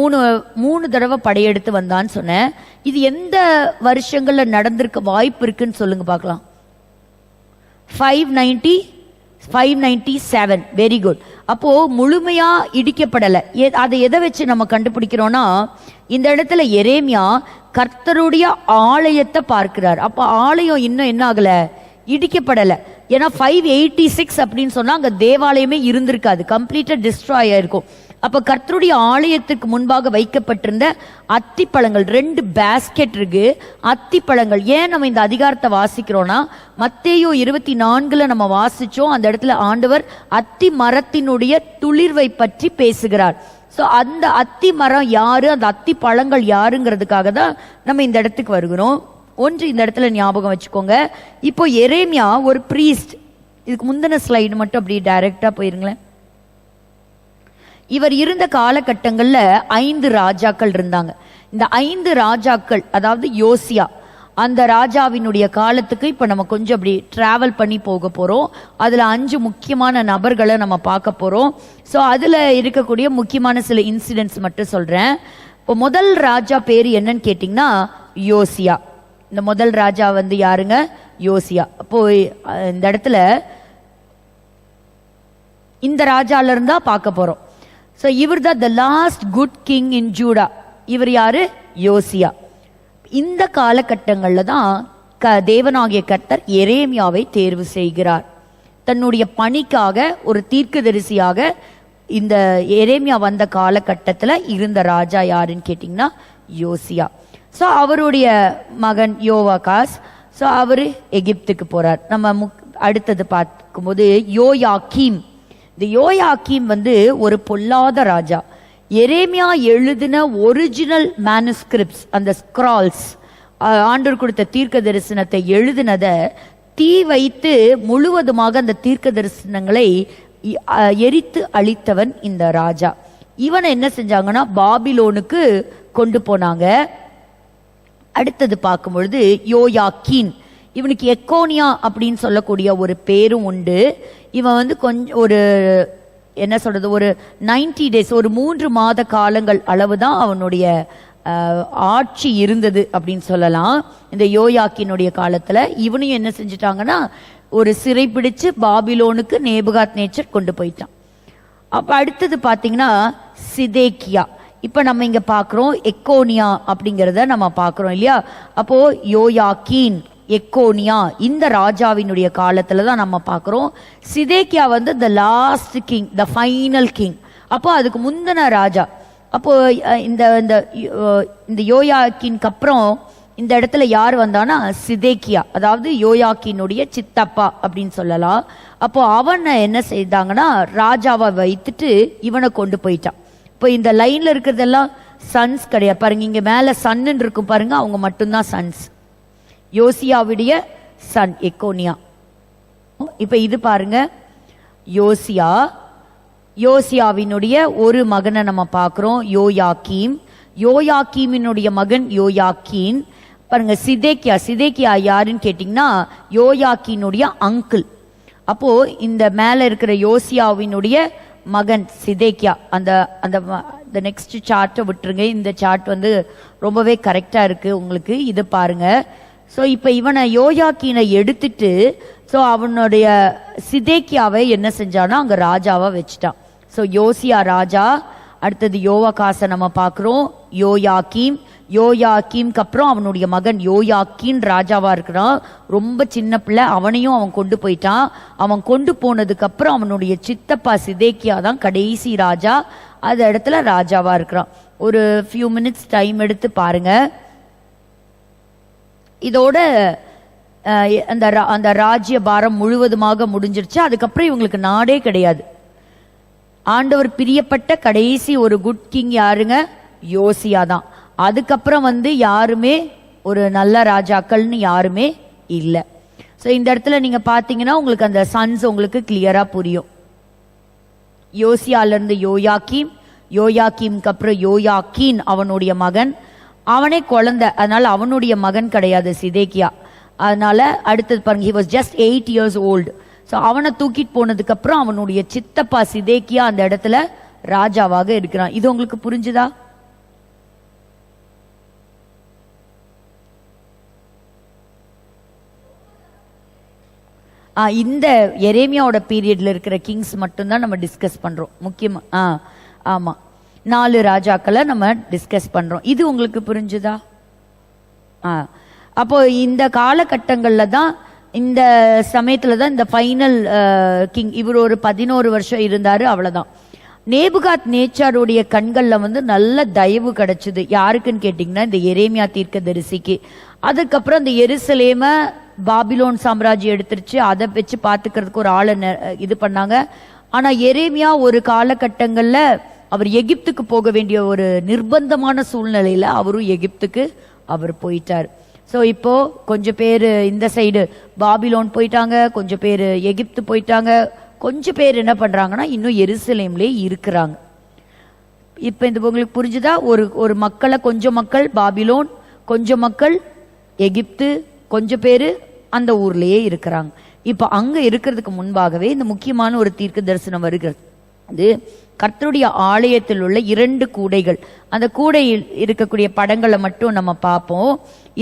மூணு தடவை படையெடுத்து வந்தான்னு சொன்னேன். இது எந்த வருஷங்கள்ல நடந்திருக்க வாய்ப்பு இருக்குன்னு சொல்லுங்க பார்க்கலாம். 597. Very good. அப்போ முழுமையா இடிக்கப்படலை. அதை எதை வச்சு நம்ம கண்டுபிடிக்கிறோம்னா, இந்த இடத்துல எரேமியா கர்த்தருடைய ஆலயத்தை பார்க்கிறார். அப்ப ஆலயம் இன்னும் என்ன ஆகல, இடிக்கப்படலை. ஏன்னா 586 அப்படின்னு சொன்னா அங்க தேவாலயமே இருந்திருக்காது, கம்ப்ளீட்டா டிஸ்ட்ராய் ஆயிருக்கும். அப்ப கர்த்தருடைய ஆலயத்துக்கு முன்பாக வைக்கப்பட்டிருந்த அத்திப்பழங்கள், 2 பேஸ்கெட் இருக்கு அத்திப்பழங்கள். ஏன் நம்ம இந்த அதிகாரத்தை வாசிக்கிறோம்னா, மத்தேயு 24 நம்ம வாசிச்சோம். அந்த இடத்துல ஆண்டவர் அத்தி மரத்தினுடைய துளிர்வை பற்றி பேசுகிறார். ஸோ அந்த அத்தி மரம் யாரு, அந்த அத்தி பழங்கள் யாருங்கிறதுக்காக தான் நம்ம இந்த இடத்துக்கு வருகிறோம். ஒன்று இந்த இடத்துல ஞாபகம் வச்சுக்கோங்க. இப்போ எரேமியா ஒரு பிரீஸ்ட். இதுக்கு முந்தின ஸ்லைடு மட்டும் அப்படி டைரக்டா போயிருங்களேன். இவர் இருந்த காலகட்டங்கள்ல 5 ராஜாக்கள் இருந்தாங்க. இந்த 5 ராஜாக்கள், அதாவது யோசியா, அந்த ராஜாவினுடைய காலத்துக்கு இப்ப நம்ம கொஞ்சம் அப்படி டிராவல் பண்ணி போக போறோம். அதுல 5 முக்கியமான நபர்களை நம்ம பார்க்க போறோம். ஸோ அதுல இருக்கக்கூடிய முக்கியமான சில இன்சிடென்ட்ஸ் மட்டும் சொல்றேன். இப்போ முதல் ராஜா பேரு என்னன்னு கேட்டீங்கன்னா யோசியா. இந்த முதல் ராஜா யாருங்க, யோசியா. அப்போ இந்த இடத்துல இந்த ராஜால இருந்தா பார்க்க போறோம். ஸோ இவர் தான் the last good king in Judah. இவர் யாரு, யோசியா. இந்த காலகட்டங்கள்ல தான் தேவனாகிய கர்த்தர் எரேமியாவை தேர்வு செய்கிறார் தன்னுடைய பணிக்காக. ஒரு தீர்க்கதரிசியாக இந்த எரேமியா வந்த காலகட்டத்தில் இருந்த ராஜா யாருன்னு கேட்டிங்கன்னா யோசியா. ஸோ அவருடைய மகன் யோவாகாஸ். ஸோ அவர் எகிப்துக்கு போறார். நம்ம அடுத்தது பார்க்கும்போது யோயாக்கீம். இந்த யோயாக்கீம் ஒரு பொல்லாத ராஜா. எரேமியா எழுதின ஒரிஜினல் மேனுஸ்கிரிப்ட்ஸ், அந்த ஸ்க்ரால்ஸ், ஆண்டவர் கொடுத்த தீர்க்க தரிசனத்தை எழுதினதை தீ வைத்து முழுவதுமாக அந்த தீர்க்க தரிசனங்களை எரித்து அழித்தவன் இந்த ராஜா. இவனை என்ன செஞ்சாங்கன்னா பாபிலோனுக்கு கொண்டு போனாங்க. அடுத்தது பார்க்கும் பொழுது யோயாக்கீன், இவனுக்கு எக்கோனியா அப்படின்னு சொல்லக்கூடிய ஒரு பேரும் உண்டு. இவன் வந்து கொஞ்சம் ஒரு என்ன சொல்றது, ஒரு 90 days, ஒரு 3 மாத காலங்கள் அளவுதான் அவனுடைய ஆட்சி இருந்தது அப்படின்னு சொல்லலாம். இந்த யோயாக்கினுடைய காலத்துல இவனையும் என்ன செஞ்சுட்டாங்கன்னா ஒரு சிறை பிடிச்சு பாபிலோனுக்கு நேபுகாத் நேச்சர் கொண்டு போயிட்டான். அப்ப அடுத்தது பாத்தீங்கன்னா சிதேக்கியா. இப்ப நம்ம இங்க பாக்குறோம் எக்கோனியா அப்படிங்கிறத நம்ம பாக்குறோம் இல்லையா. அப்போ யோயாக்கீன், எக்கோனியா இந்த ராஜாவினுடைய காலத்துல தான் நம்ம பார்க்கிறோம். சிதேக்கியா வந்து the last king, the final king. அப்போ அதுக்கு முந்தின ராஜா. அப்போ இந்த இந்த யோயாக்கினுக்கு அப்புறம் இந்த இடத்துல யார் வந்தானா சிதேக்கியா, அதாவது யோயாக்கினுடைய சித்தப்பா அப்படின்னு சொல்லலாம். அப்போ அவனை என்ன செய்தாங்கன்னா ராஜாவை வைத்துட்டு இவனை கொண்டு போயிட்டான். இப்போ இந்த லைன்ல இருக்கிறதெல்லாம் சன்ஸ் கிடையாது பாருங்க, இங்க மேல சன்னு இருக்கும் பாருங்க, அவங்க மட்டும்தான் சன்ஸ். யோசியாவுடைய சன் எக்கோனியா. இப்ப இது பாருங்க யோசியா, யோசியாவினுடைய ஒரு மகனை நம்ம பார்க்கிறோம் யோயாக்கீம், யோயாக்கீமினுடைய மகன் யோயாக்கீன். பாருங்க சிதேக்கியா, சிதேக்கியா யாருன்னு கேட்டீங்கன்னா யோயாக்கினுடைய அங்கிள். அப்போ இந்த மேல இருக்கிற யோசியாவினுடைய மகன் சிதேக்கியா. அந்த நெக்ஸ்ட் சார்ட்டை விட்டுருங்க, இந்த சார்ட் வந்து ரொம்பவே கரெக்டா இருக்கு உங்களுக்கு. இது பாருங்க. ஸோ இப்போ இவனை யோயாக்கீனை எடுத்துட்டு ஸோ அவனுடைய சிதேக்கியாவை என்ன செஞ்சானா அங்கே ராஜாவா வச்சுட்டான். ஸோ யோசியா ராஜா, அடுத்தது யோவாகாசை நம்ம பார்க்குறோம், யோயாக்கீம், யோயாக்கீம்க்கு அப்புறம் அவனுடைய மகன் யோயாக்கீன் ராஜாவா இருக்கிறான். ரொம்ப சின்ன பிள்ளை, அவனையும் அவன் கொண்டு போயிட்டான். அவன் கொண்டு போனதுக்கு அப்புறம் அவனுடைய சித்தப்பா சிதேக்கியா தான் கடைசி ராஜா, அந்த இடத்துல ராஜாவா இருக்கிறான். ஒரு ஃபியூ மினிட்ஸ் டைம் எடுத்து பாருங்க. இதோட அந்த ராஜ்ய பாரம் முழுவதுமாக முடிஞ்சிருச்சு. அதுக்கப்புறம் இவங்களுக்கு நாடே கிடையாது. ஆண்டவர் பிரியப்பட்ட கடைசி ஒரு குட் கிங் யாருங்க, யோசியா தான். அதுக்கப்புறம் வந்து யாருமே ஒரு நல்ல ராஜாக்கள்னு யாருமே இல்லை. ஸோ இந்த இடத்துல நீங்க பாத்தீங்கன்னா உங்களுக்கு அந்த சன்ஸ் உங்களுக்கு கிளியரா புரியும். யோசியால இருந்து யோயாக்கீம், யோயாக்கீம்க்கு அப்புறம் யோயாக்கீன் அவனுடைய மகன். அவனே குழந்தை, அதனால அவனுடைய மகன் கிடையாது சிதேக்கியா. அதனால அடுத்தது பாருங்க, he was just 8 years old. So அவனை தூக்கிட்டு போனதுக்கு அப்புறம் அவனுடைய சித்தப்பா சிதேக்கியா அந்த இடத்துல ராஜாவாக இருக்கிறான். இது உங்களுக்கு புரிஞ்சுதா? இந்த எரேமியாவோட பீரியட்ல இருக்கிற கிங்ஸ் மட்டும்தான் நம்ம டிஸ்கஸ் பண்றோம் முக்கியமா. ஆமா, 4 ராஜாக்களை நம்ம டிஸ்கஸ் பண்றோம். இது உங்களுக்கு புரிஞ்சுதா? அப்போ இந்த காலகட்டங்கள்ல தான், இந்த சமயத்துல தான் இந்த ஃபைனல் கிங் இவர் ஒரு 11 வருஷம் இருந்தாரு, அவ்வளவுதான். நேபுகாத் நேச்சாருடைய கண்கள்ல வந்து நல்ல தயவு கிடைச்சது. யாருக்குன்னு கேட்டீங்கன்னா இந்த எரேமியா தீர்க்கதரிசிக்கு. அதுக்கப்புறம் இந்த எருசலேம பாபிலோன் சாம்ராஜ்யம் எடுத்துருச்சு, அதை வச்சு பாத்துக்கிறதுக்கு ஒரு ஆளை இது பண்ணாங்க. ஆனா எரேமியா ஒரு காலகட்டங்கள்ல அவர் எகிப்துக்கு போக வேண்டிய ஒரு நிர்பந்தமான சூழ்நிலையில அவரும் எகிப்துக்கு அவர் போயிட்டார். ஸோ இப்போ கொஞ்சம் பேர் இந்த சைடு பாபிலோன் போயிட்டாங்க, கொஞ்சம் பேர் எகிப்து போயிட்டாங்க, கொஞ்சம் பேர் என்ன பண்றாங்கன்னா இன்னும் எருசலேம்லே இருக்கிறாங்க. இப்ப இந்த உங்களுக்கு புரிஞ்சுதா? ஒரு மக்களை, கொஞ்சம் மக்கள் பாபிலோன், கொஞ்சம் மக்கள் எகிப்து, கொஞ்சம் பேரு அந்த ஊர்லயே இருக்கிறாங்க. இப்ப அங்க இருக்கிறதுக்கு முன்பாகவே இந்த முக்கியமான ஒரு தீர்க்க தரிசனம் வருகிறது. அது கர்த்தருடைய ஆலயத்தில் உள்ள 2 கூடைகள். அந்த கூடையில் இருக்கக்கூடிய படங்களை மட்டும் நம்ம பார்ப்போம்.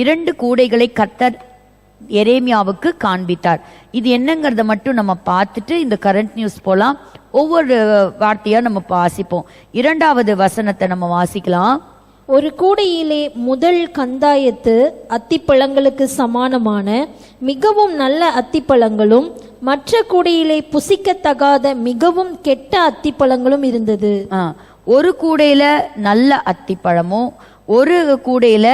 2 கூடைகளை கர்த்தர் எரேமியாவுக்கு காண்பித்தார். இது என்னங்கிறத மட்டும் நம்ம பார்த்துட்டு இந்த கரண்ட் நியூஸ் போலாம். ஒவ்வொரு வார்த்தையா நம்ம வாசிப்போம். 2வது வசனத்தை நம்ம வாசிக்கலாம். ஒரு கூடையிலே முதல் கந்தாயத்து அத்திப்பழங்களுக்கு சமானமான மிகவும் நல்ல அத்திப்பழங்களும், மற்ற கூடையிலே புசிக்கத்தகாத மிகவும் கெட்ட அத்திப்பழங்களும் இருந்தது. ஒரு கூடையில நல்ல அத்திப்பழமும், ஒரு கூடையில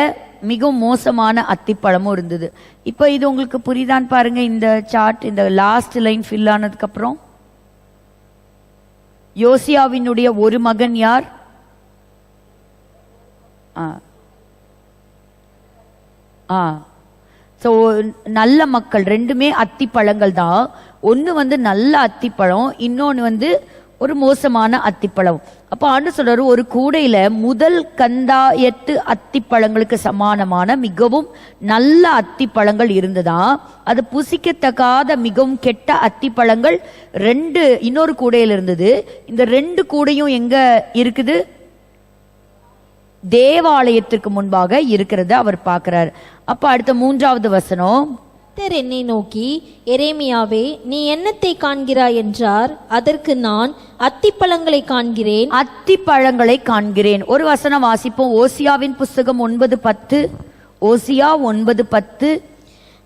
மிகவும் மோசமான அத்திப்பழமும் இருந்தது. இப்ப இது உங்களுக்கு புரியுதான் பாருங்க. இந்த சார்ட், இந்த லாஸ்ட் லைன் ஃபில் ஆனதுக்கு அப்புறம் யோசியாவினுடைய ஒரு மகன் யார்? ஸோ நல்ல மக்கள், 2மே அத்திப்பழங்கள் தான். ஒன்று வந்து நல்ல அத்திப்பழம், இன்னொன்று வந்து ஒரு மோசமான அத்திப்பழம். அப்ப ஆண்டு சொல்றாரு, ஒரு கூடையில முதல் கந்தாயத்து அத்திப்பழங்களுக்கு சமானமான மிகவும் நல்ல அத்திப்பழங்கள் இருந்ததா, அது புசிக்கத்தக்காத மிகவும் கெட்ட அத்திப்பழங்கள் 2 இன்னொரு கூடையில இருந்தது. இந்த 2 கூடையும் எங்க இருக்குது? தேவாலயத்திற்கு முன்பாக இருக்கிறத அவர் பார்க்கிறார். அப்ப அடுத்த 3வது வசனம், கர்த்தர் என்னை நோக்கி, எரேமியாவே, நீ என்னத்தை காண்கிறாய் என்றார். அதற்கு நான், அத்திப்பழங்களை காண்கிறேன். அத்திப்பழங்களை காண்கிறேன். ஒரு வசனம் வாசிப்போம். ஓசியாவின் புஸ்தகம் 9:10. ஓசியா 9:10.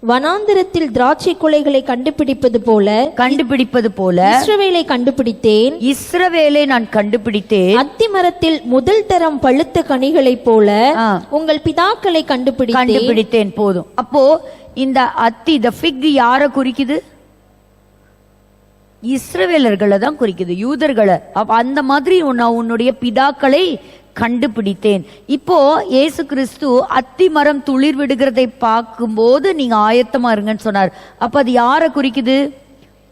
வனாந்திரத்தில் திராட்சை குலைகளை கண்டுபிடிப்பது போல இஸ்ரவேலை கண்டுபிடித்தேன். இஸ்ரவேலை நான் கண்டுபிடித்தேன். அத்தி மரத்தில் முதல் தரம் பழுத்த கனிகளைப் போல உங்கள் பிதாக்களை கண்டுபிடித்தேன். போதும். அப்போ இந்த அத்தி, இந்த ஃபிக் யார குறிக்குது? இஸ்ரவேலர்களை தான் குறிக்குது, யூதர்களை. அந்த மாதிரி நான் உன்னுடைய பிதாக்களை கண்டுபிடித்தேன். இப்போ இயேசு கிறிஸ்து அத்தி மரம் துளிர் விடுகிறதை பார்க்கும்போது நீங்க ஆயத்தமா இருங்கன்னு சொன்னார். அப்ப அது யார குறிக்குது?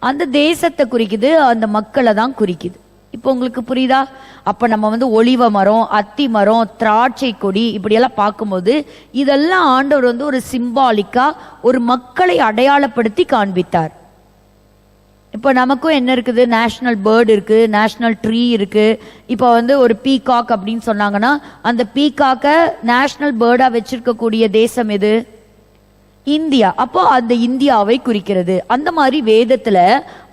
அந்த தேசத்தை குறிக்குது, அந்த மக்களை தான் குறிக்குது. இப்போ உங்களுக்கு புரியுதா? அப்ப நம்ம ஒலிவ மரம், அத்தி மரம், திராட்சை கொடி இப்படியெல்லாம் பார்க்கும்போது இதெல்லாம் ஆண்டவர் ஒரு சிம்பாலிக்கா ஒரு மக்களை அடையாளப்படுத்தி காண்பித்தார். இப்போ நமக்கும் என்ன இருக்குது? நேஷனல் பேர்டு இருக்கு, நேஷனல் ட்ரீ இருக்கு. இப்போ ஒரு பீகாக் அப்படின்னு சொன்னாங்கன்னா அந்த பீகாக்க நேஷனல் பேர்டா வச்சிருக்கக்கூடிய தேசம் எது? இந்தியா. அப்போ அந்த இந்தியாவை குறிக்கிறது. அந்த மாதிரி வேதத்துல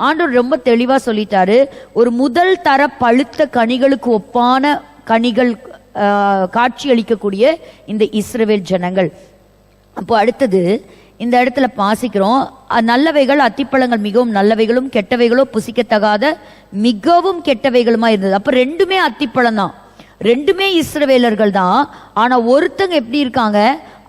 ஆண்டவர் ரொம்ப தெளிவா சொல்லிட்டாரு, ஒரு முதல் தர பழுத்த கனிகளுக்கு ஒப்பான கனிகள் காட்சி அளிக்கக்கூடிய இந்த இஸ்ரவேல் ஜனங்கள். அப்போ அடுத்தது இந்த இடத்துல வாசிக்கிறோம், நல்லவைகள் அத்திப்பழங்கள் மிகவும் நல்லவைகளும் கெட்டவைகளோ புசிக்கத்தகாத மிகவும் கெட்டவைகளுமா இருந்தது. அப்ப 2மே அத்திப்பழம் தான், 2மே இஸ்ரவேலர்கள் தான். ஆனா ஒருத்தங்க எப்படி இருக்காங்க?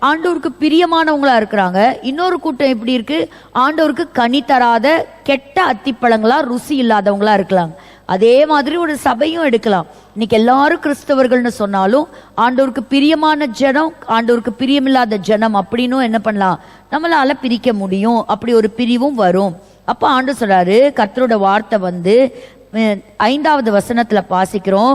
ஆண்டவருக்கு பிரியமானவங்களா இருக்கிறாங்க. இன்னொரு கூட்டம் எப்படி இருக்கு? ஆண்டவருக்கு கனி தராத கெட்ட அத்திப்பழங்களா, ருசி இல்லாதவங்களா இருக்கலாம். அதே மாதிரி ஒரு சபையும் எடுக்கலாம். இன்னைக்கு எல்லாரும் கிறிஸ்தவர்கள்னு சொன்னாலும் ஆண்டவருக்கு பிரியமான ஜனம், ஆண்டவருக்கு பிரியமில்லாத ஜனம் அப்படின்னு என்ன பண்ணலாம்? நம்மளால பிரிக்க முடியும். அப்படி ஒரு பிரிவும் வரும். அப்ப ஆண்டவர் சொல்றாரு, கர்த்தரோட வார்த்தை 5வது வசனத்துல வாசிக்கிறோம்,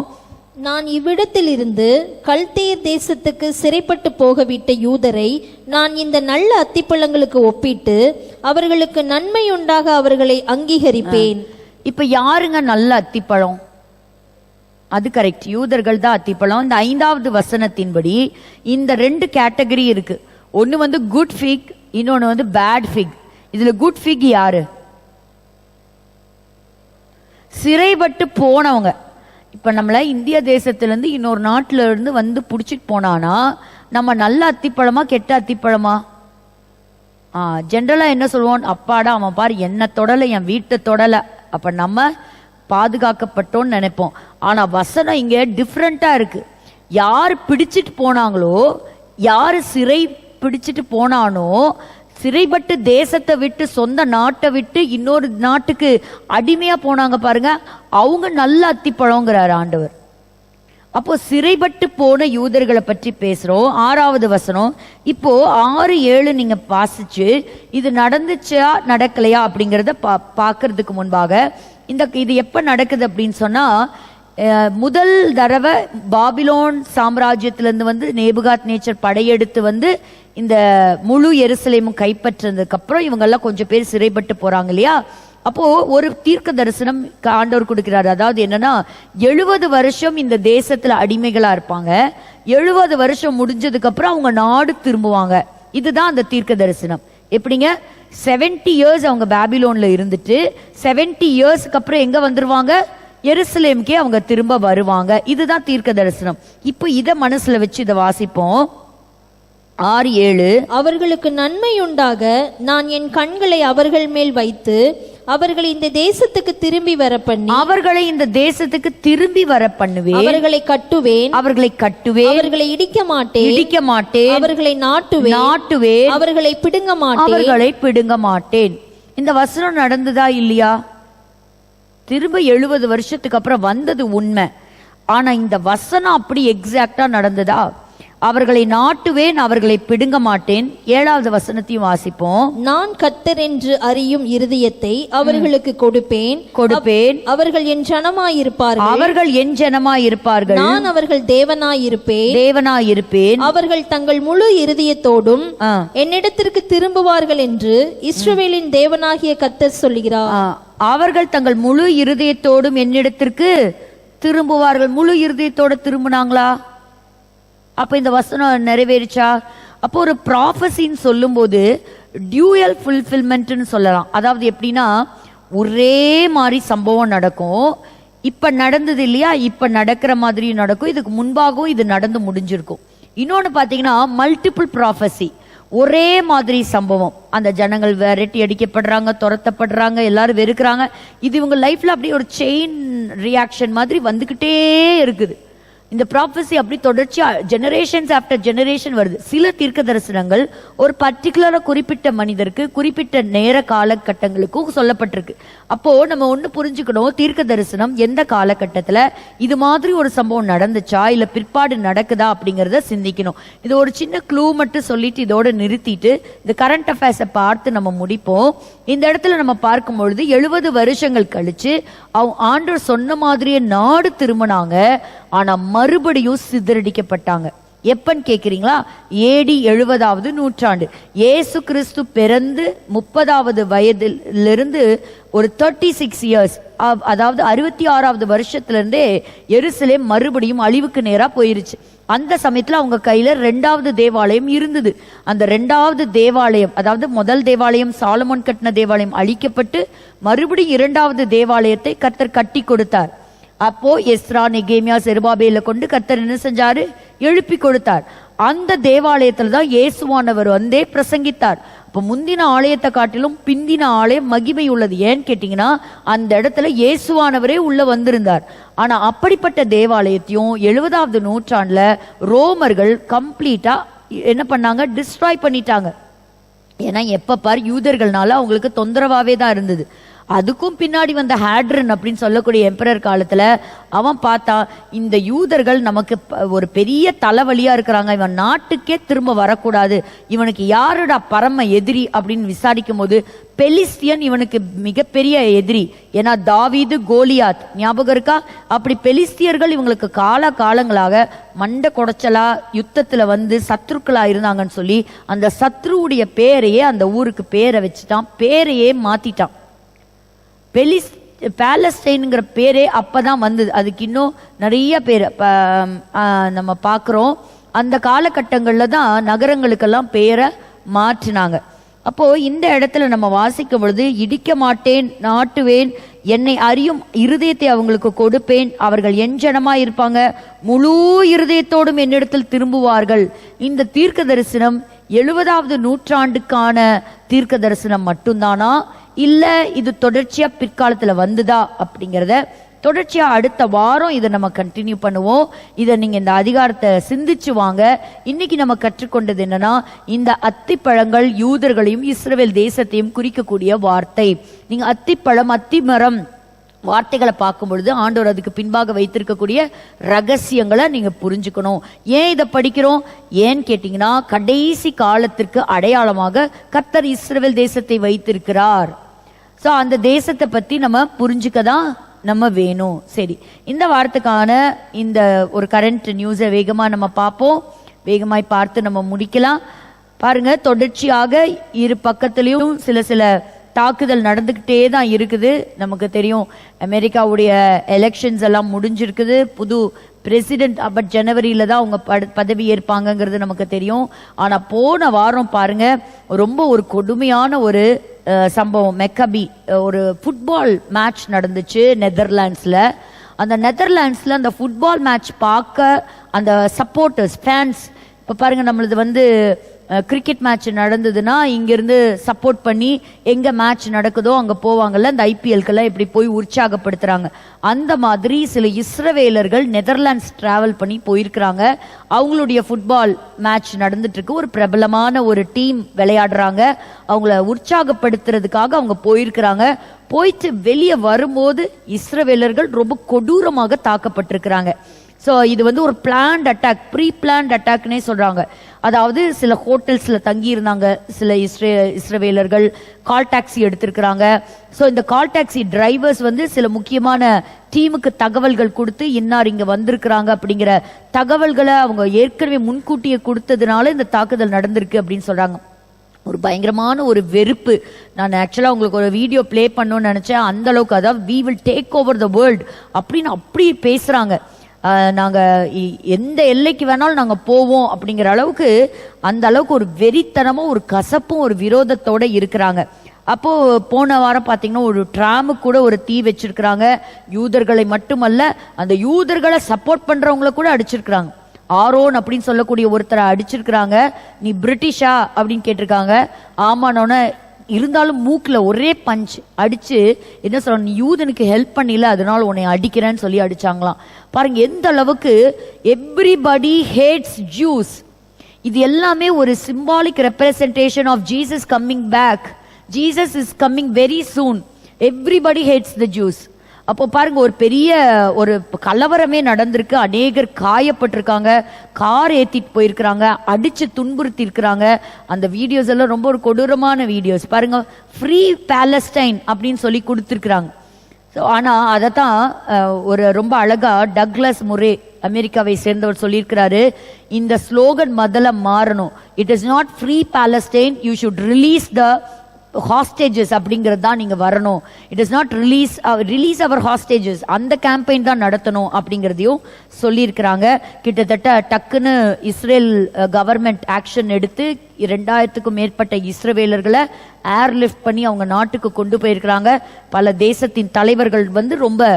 நான் இவ்விடத்தில் இருந்து கல்தேயர் தேசத்துக்கு சிறைப்பட்டு போகவிட்ட யூதரை நான் இந்த நல்ல அத்திப்பழங்களுக்கு ஒப்பிட்டு அவர்களுக்கு நன்மையுண்டாக அவர்களை அங்கீகரிப்பேன். இப்ப யாருங்க நல்ல அத்திப்பழம்? அது கரெக்ட், யூதர்கள் தான் அத்திப்பழம். இந்த 5வது வசனத்தின்படி இந்த 2 கேட்டகரி இருக்கு. ஒன்னு குட் ஃபிக், இன்னொன்னு பேட் ஃபிக். இதுல குட் ஃபிக் யாரு? சிறைப்பட்டு போனவங்க. இப்ப நம்மள இந்திய தேசத்துல இருந்து இன்னொரு நாட்டுல இருந்து புடிச்சிட்டு போனானா நம்ம நல்ல அத்திப்பழமா கெட்ட அத்திப்பழமா? ஜென்ரலா என்ன சொல்லுவோம்? அப்பாடா அவன் பாரு என்ன தொடல, என் வீட்டை தொடல, அப்ப நம்ம பாதுகாக்கப்பட்டோன்னு நினைப்போம். ஆனா வசனம் இங்க டிஃப்ரெண்டா இருக்கு. யாரு பிடிச்சிட்டு போனாங்களோ, யாரு சிறை பிடிச்சிட்டு போனானோ, சிறைப்பட்டு தேசத்தை விட்டு சொந்த நாட்டை விட்டு இன்னொரு நாட்டுக்கு அடிமையா போனாங்க பாருங்க, அவங்க நல்ல அத்திப்பழங்கிறார் ஆண்டவர். அப்போ சிறைப்பட்டு போன யூதர்களை பற்றி பேசுறோம். 6வது வசனம். இப்போ 6-7 நீங்க வாசிச்சு இது நடந்துச்சா நடக்கலையா அப்படிங்கறத பாக்குறதுக்கு முன்பாக இது எப்ப நடக்குது அப்படின்னு சொன்னா, முதல் தடவை பாபிலோன் சாம்ராஜ்யத்திலிருந்து நேபுகாத் நேச்சர் படையெடுத்து இந்த முழு எருசலேமும் கைப்பற்றதுக்கு அப்புறம் இவங்கெல்லாம் கொஞ்சம் பேர் சிறைப்பட்டு போறாங்க இல்லையா? அப்போ ஒரு தீர்க்க தரிசனம் ஆண்டவர் கொடுக்கிறார். அதாவது என்னன்னா, 70 வருஷம் இந்த தேசத்துல அடிமைகளா இருப்பாங்க. 70 வருஷம் முடிஞ்சதுக்கு அப்புறம் அவங்க நாடு திரும்புவாங்க. இதுதான் அந்த தீர்க்க தரிசனம். எப்படிங்க? 70 இயர்ஸ் அவங்க பாபிலோன்ல இருந்துட்டு 70 இயர்ஸ்க்கு அப்புறம் எங்க வந்துருவாங்க? எருசலேமுக்கே அவங்க திரும்ப வருவாங்க. இதுதான் தீர்க்க தரிசனம். இப்போ இதை மனசுல வச்சு இதை வாசிப்போம். 6-7. அவர்களுக்கு நன்மையுண்டாக நான் என் கண்களை அவர்கள் மேல் வைத்து அவர்களை இந்த தேசத்துக்கு திரும்பி வர பண்ணி, அவர்களை இந்த தேசத்துக்கு திரும்பி வர பண்ணுவேன். அவர்களை கட்டுவேன், அவர்களை இடிக்க மாட்டேன், அவர்களை நாட்டுவேன், அவர்களை பிடுங்க மாட்டேன். இந்த வசனம் நடந்ததா இல்லையா? திரும்ப 70 வருஷத்துக்கு அப்புறம் வந்தது உண்மை. ஆனா இந்த வசனம் அப்படி எக்ஸாக்டா நடந்ததா? அவர்களை நாட்டுவேன், அவர்களை பிடுங்க மாட்டேன். 7வது வசனத்தையும் வாசிப்போம். நான் கர்த்தர் என்று அறியும் இருதயத்தை அவர்களுக்கு கொடுப்பேன். அவர்கள் என் ஜனமாயிருப்பார்கள். அவர்கள் என் ஜனமாயிருப்பார்கள். நான் அவர்கள் தேவனாயிருப்பேன். அவர்கள் தங்கள் முழு இருதயத்தோடும் என்னிடத்திற்கு திரும்புவார்கள் என்று இஸ்ரவேலின் தேவனாகிய கர்த்தர் சொல்லுகிறார். அவர்கள் தங்கள் முழு இருதயத்தோடும் என்னிடத்திற்கு திரும்புவார்கள். முழு இருதயத்தோட திரும்பினாங்களா? அப்ப இந்த வசனம் நிறைவேறிச்சா? அப்போ ஒரு ப்ராஃபஸின்னு சொல்லும் போது டியூயல் ஃபுல்ஃபில்மெண்ட்னு சொல்லலாம். அதாவது எப்படின்னா, ஒரே மாதிரி சம்பவம் நடக்கும். இப்ப நடந்தது இல்லையா, இப்ப நடக்கிற மாதிரி நடக்கும். இதுக்கு முன்பாகவும் இது நடந்து முடிஞ்சிருக்கும். இன்னொன்னு பாத்தீங்கன்னா மல்டிபிள் ப்ராஃபஸி, ஒரே மாதிரி சம்பவம். அந்த ஜனங்கள் விரட்டி அடிக்கப்படுறாங்க, துரத்தப்படுறாங்க, எல்லாரும் வெறுக்கிறாங்க. இது இவங்க லைஃப்ல அப்படியே ஒரு செயின் ரியாக்ஷன் மாதிரி வந்துகிட்டே இருக்குது. இந்த ப்ராஃபஸி அப்படி தொடர்ச்சியா ஜெனரேஷன்ஸ் ஆஃப்டர் ஜெனரேஷன் வருது. சில தீர்க்க தரிசனங்கள் ஒரு பர்டிகுலரா குறிப்பிட்ட மனிதருக்கு குறிப்பிட்ட நேர காலகட்டங்களுக்கும் சொல்லப்பட்டிருக்கு. அப்போ நம்ம ஒண்ணு புரிஞ்சுக்கணும், தீர்க்க தரிசனம் எந்த காலகட்டத்துல இது மாதிரி ஒரு சம்பவம் நடந்துச்சா இல்ல பிற்பாடு நடக்குதா அப்படிங்கறத சிந்திக்கணும். இது ஒரு சின்ன க்ளூ மட்டும் சொல்லிட்டு இதோட நிறுத்திட்டு இந்த கரண்ட் அஃபேர்ஸை பார்த்து நம்ம முடிப்போம். இந்த இடத்துல நம்ம பார்க்கும் பொழுது 70 வருஷங்கள் கழிச்சு ஆண்டவர் சொன்ன மாதிரியே நாடு திரும்பினாங்க. ஆனா மறுபடியும் சிதறடிக்கப்பட்டாங்க. எப்பன்னு கேக்குறீங்களா? ஏடி 70வது நூற்றாண்டு. இயேசு கிறிஸ்து பிறந்து 30வது வயதிலிருந்து ஒரு 36 இயர்ஸ், அதாவது 66வது வருஷத்துல இருந்தே எருசலேம் மறுபடியும் அழிவுக்கு நேரா போயிருச்சு. அந்த சமயத்துல அவங்க கையில 2வது தேவாலயம் இருந்தது. அந்த 2வது தேவாலயம், அதாவது முதல் தேவாலயம் சாலமோன் கட்டின தேவாலயம் அழிக்கப்பட்டு மறுபடியும் 2வது தேவாலயத்தை கர்த்தர் கட்டி கொடுத்தார். அப்போ எஸ்ரா, நெகேமியா, செருபாபேல கொண்டு கர்த்தர் என்ன செஞ்சாரு? எழுப்பி கொடுத்தார். அந்த தேவாலயத்துல தான் இயேசுவானவர் வந்தே பிரசங்கித்தார். அப்ப முந்தின ஆலயத்தை காட்டிலும் பிந்தின ஆலயம் மகிமை உள்ளது. ஏன்னு கேட்டீங்கன்னா, அந்த இடத்துல இயேசுவானவரே உள்ள வந்திருந்தார். ஆனா அப்படிப்பட்ட தேவாலயத்தையும் 70வது நூற்றாண்டுல ரோமர்கள் கம்ப்ளீட்டா என்ன பண்ணாங்க? டிஸ்ட்ராய் பண்ணிட்டாங்க. ஏன்னா எப்ப பாரு யூதர்கள்னால அவங்களுக்கு தொந்தரவாவே தான் இருந்தது. அதுக்கும் பின்னாடி வந்த ஹேட்ரன் அப்படின்னு சொல்லக்கூடிய எம்பரர் காலத்துல அவன் பார்த்தா, இந்த யூதர்கள் நமக்கு ஒரு பெரிய தலைவலியா இருக்கிறாங்க, இவன் நாட்டுக்கே திரும்ப வரக்கூடாது, இவனுக்கு யாருடா பரம எதிரி அப்படின்னு விசாரிக்கும் போது பெலிஸ்தியன் இவனுக்கு மிகப்பெரிய எதிரி. ஏன்னா தாவீது, கோலியாத் ஞாபகம் இருக்கா? அப்படி பெலிஸ்தியர்கள் இவங்களுக்கு காலங்களாக மண்டை கொடைச்சலா யுத்தத்துல வந்து சத்ருக்களா இருந்தாங்கன்னு சொல்லி அந்த சத்ருவுடைய பேரையே அந்த ஊருக்கு பேரை வச்சுட்டான், பேரையே மாத்திட்டான். பாலஸ்டைன்ங்கிற பேரே அப்பதான் வந்தது. அதுக்கு இன்னும் நிறைய பேர் நம்ம பார்க்கிறோம். அந்த காலகட்டங்கள்ல தான் நகரங்களுக்கெல்லாம் பேரை மாற்றினாங்க. அப்போ இந்த இடத்துல நம்ம வாசிக்கும் பொழுது, இடிக்க மாட்டேன், நாட்டுவேன், என்னை அறியும் இருதயத்தை அவங்களுக்கு கொடுப்பேன், அவர்கள் என் ஜனமா இருப்பாங்க, முழு இருதயத்தோடும் என்னிடத்தில் திரும்புவார்கள். இந்த தீர்க்க தரிசனம் 70வது நூற்றாண்டுக்கான தீர்க்க தரிசனம் மட்டும்தானா, இல்ல இது தொடர்ச்சியா பிற்காலத்துல வந்துதா அப்படிங்கிறத தொடர்ச்சியா அடுத்த வாரம் இதை நம்ம கண்டினியூ பண்ணுவோம். இதை நீங்க இந்த அதிகாரத்தை சிந்திச்சு வாங்க. இன்னைக்கு நம்ம கற்றுக்கொண்டது என்னன்னா, இந்த அத்திப்பழங்கள் யூதர்களையும் இஸ்ரவேல் தேசத்தையும் குறிக்கக்கூடிய வார்த்தை. நீங்க அத்திப்பழம், அத்திமரம் வார்த்தைகளை பார்க்கும் பொழுது ஆண்டவர் அதுக்கு பின்பாக வைத்திருக்கக்கூடிய ரகசியங்களை நீங்க புரிஞ்சுக்கணும். ஏன் இதை படிக்கிறோம்? ஏன்னு கேட்டீங்கன்னா, கடைசி காலத்திற்கு அடையாளமாக கர்த்தர் இஸ்ரவேல் தேசத்தை வைத்திருக்கிறார். சோ அந்த தேசத்தை பத்தி நம்ம புரிஞ்சுக்கதான் நம்ம வேணும். சரி, இந்த வாரத்துக்கான இந்த ஒரு கரண்ட் நியூஸை வேகமா நம்ம பார்ப்போம். வேகமாய் பார்த்து நம்ம முடிக்கலாம். பாருங்க, தொடர்ச்சியாக இரு பக்கத்திலையும் சில தாக்குதல் நடந்துகிட்டே தான் இருக்குது. நமக்கு தெரியும், அமெரிக்காவுடைய எலெக்ஷன்ஸ் எல்லாம் முடிஞ்சிருக்குது. புது பிரசிடென்ட் அப்ப ஜனவரியில தான் அவங்க பதவி ஏற்பாங்கிறது நமக்கு தெரியும். ஆனா போன வாரம் பாருங்க, ரொம்ப ஒரு கொடுமையான ஒரு சம்பவம். மெக்கபி ஒரு ஃபுட்பால் மேட்ச் நடந்துச்சு நெதர்லாண்ட்ஸ்ல. அந்த நெதர்லாண்ட்ஸ்ல அந்த ஃபுட்பால் மேட்ச் பார்க்க அந்த சப்போர்ட்டர்ஸ், ஃபேன்ஸ், இப்ப பாருங்க நம்மளது வந்து கிரிக்கெட் மேட்ச் நடந்ததுன்னா இங்கிருந்து சப்போர்ட் பண்ணி எங்க மேட்ச் நடக்குதோ அங்க போவாங்கல்ல, இந்த ஐபிஎல்கெல்லாம் இப்படி போய் உற்சாகப்படுத்துறாங்க. அந்த மாதிரி சில இஸ்ரவேலர்கள் நெதர்லாண்ட்ஸ் டிராவல் பண்ணி போயிருக்கிறாங்க. அவங்களுடைய ஃபுட்பால் மேட்ச் நடந்துட்டு இருக்கு. ஒரு பிரபலமான ஒரு டீம் விளையாடுறாங்க. அவங்கள உற்சாகப்படுத்துறதுக்காக அவங்க போயிருக்கிறாங்க. போயிட்டு வெளியே வரும்போது இஸ்ரவேலர்கள் ரொம்ப கொடூரமாக தாக்கப்பட்டிருக்கிறாங்க. ஸோ இது வந்து ஒரு பிளான்ட் அட்டாக், ப்ரீ பிளான்ட் அட்டாக்னே சொல்றாங்க. அதாவது சில ஹோட்டல்ஸ்ல தங்கி இருந்தாங்க சில இஸ்ரவேலர்கள், கால் டாக்ஸி எடுத்திருக்கிறாங்க. ஸோ இந்த கால் டாக்ஸி டிரைவர்ஸ் வந்து சில முக்கியமான டீமுக்கு தகவல்கள் கொடுத்து இன்னார் இங்க வந்திருக்கிறாங்க அப்படிங்கிற தகவல்களை அவங்க ஏற்கனவே முன்கூட்டியே கொடுத்ததுனால இந்த தாக்குதல் நடந்திருக்கு அப்படின்னு சொல்றாங்க. ஒரு பயங்கரமான ஒரு வெறுப்பு. நான் ஆக்சுவலா உங்களுக்கு ஒரு வீடியோ பிளே பண்ணணும்னு நினைச்சேன். அந்த அளவுக்கு, அதாவது we will take over the world அப்படின்னு அப்படி பேசுறாங்க. நாங்க எந்த எல்லைக்கு வேணாலும் நாங்க போவோம் அப்படிங்கிற அளவுக்கு, அந்த அளவுக்கு ஒரு வெறித்தனமும் ஒரு கசப்பும் ஒரு விரோதத்தோட இருக்கிறாங்க. அப்போ போன வாரம் பாத்தீங்கன்னா ஒரு டிராமுக்கு கூட ஒரு தீ வச்சிருக்கிறாங்க. யூதர்களை மட்டுமல்ல, அந்த யூதர்களை சப்போர்ட் பண்றவங்களை கூட அடிச்சிருக்கிறாங்க. ஆரோன் அப்படின்னு சொல்லக்கூடிய ஒருத்தரை அடிச்சிருக்கிறாங்க. நீ பிரிட்டிஷா அப்படின்னு கேட்டிருக்காங்க. ஆமானோன்னு இருந்தாலும் மூக்குல ஒரே பஞ்ச் அடிச்சு என்ன சொல்ற, நீ யூதனுக்கு ஹெல்ப் பண்ணல அதனால உன்னை அடிக்கிறேன்னு சொல்லி அடிச்சாங்களாம். பாருங்க எந்த அளவுக்கு எவ்ரிபடி ஹேட்ஸ் ஜூஸ். இது எல்லாமே ஒரு symbolic representation of Jesus coming back. Jesus is coming very soon. Everybody hates the Jews. அப்போ பாருங்க ஒரு பெரிய ஒரு கலவரமே நடந்திருக்கு. அநேகர் காயப்பட்டிருக்காங்க, கார் ஏத்திட்டு போயிருக்கிறாங்க, அடிச்சு துன்புறுத்தி இருக்கிறாங்க. அந்த வீடியோஸ் எல்லாம் ரொம்ப ஒரு கொடூரமான வீடியோஸ். பாருங்க, ஃப்ரீ பாலஸ்டைன் அப்படின்னு சொல்லி கொடுத்துருக்குறாங்க. ஆனா அதைத்தான் ஒரு ரொம்ப அழகா டக்ளஸ் முரே அமெரிக்காவை சேர்ந்தவர் சொல்லியிருக்கிறாரு, இந்த ஸ்லோகன் முதல்ல மாறணும். It is not free Palestine, you should release the hostages அப்படிங்கிறது தான் நீங்க வரணும். It is not release our hostages, அந்த கேம்பெயின் தான் நடத்தணும் அப்படிங்கிறதையும் சொல்லியிருக்கிறாங்க. கிட்டத்தட்ட டக்குன்னு இஸ்ரேல் கவர்மெண்ட் ஆக்ஷன் எடுத்து 2000க்கும் மேற்பட்ட இஸ்ரவேலர்களை ஏர்லிஃப்ட் பண்ணி அவங்க நாட்டுக்கு கொண்டு போயிருக்கிறாங்க. பல தேசத்தின் தலைவர்கள் வந்து ரொம்ப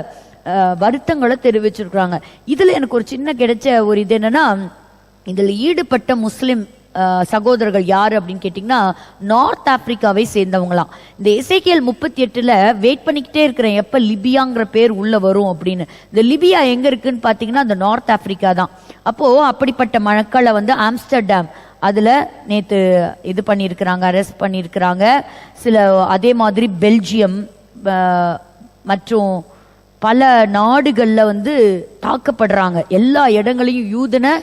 வருத்தங்களை தெரிவிச்சிருக்கிறாங்க. இதுல எனக்கு ஒரு சின்ன கிடைச்ச ஒரு இது என்னன்னா, இதுல ஈடுபட்ட முஸ்லிம் சகோதரர்கள் யாரு அப்படின்னு கேட்டீங்கன்னா நார்த் ஆப்பிரிக்காவை சேர்ந்தவங்களாம். இந்த எசேக்கியேல் 38 வெயிட் பண்ணிக்கிட்டே இருக்கிறேன் எப்ப லிபியாங்கிற பேர் உள்ள வரும் அப்படின்னு. இந்த லிபியா எங்க இருக்குன்னு பாத்தீங்கன்னா அந்த நார்த் ஆப்பிரிக்கா தான். அப்போ அப்படிப்பட்ட மக்களை வந்து ஆம்ஸ்டர்டாம் அதுல நேத்து இது பண்ணியிருக்கிறாங்க, அரெஸ்ட் பண்ணியிருக்கிறாங்க. சில அதே மாதிரி பெல்ஜியம் மற்றும் பல நாடுகள்ல வந்து தாக்கப்படுறாங்க. எல்லா இடங்களையும் யூதனை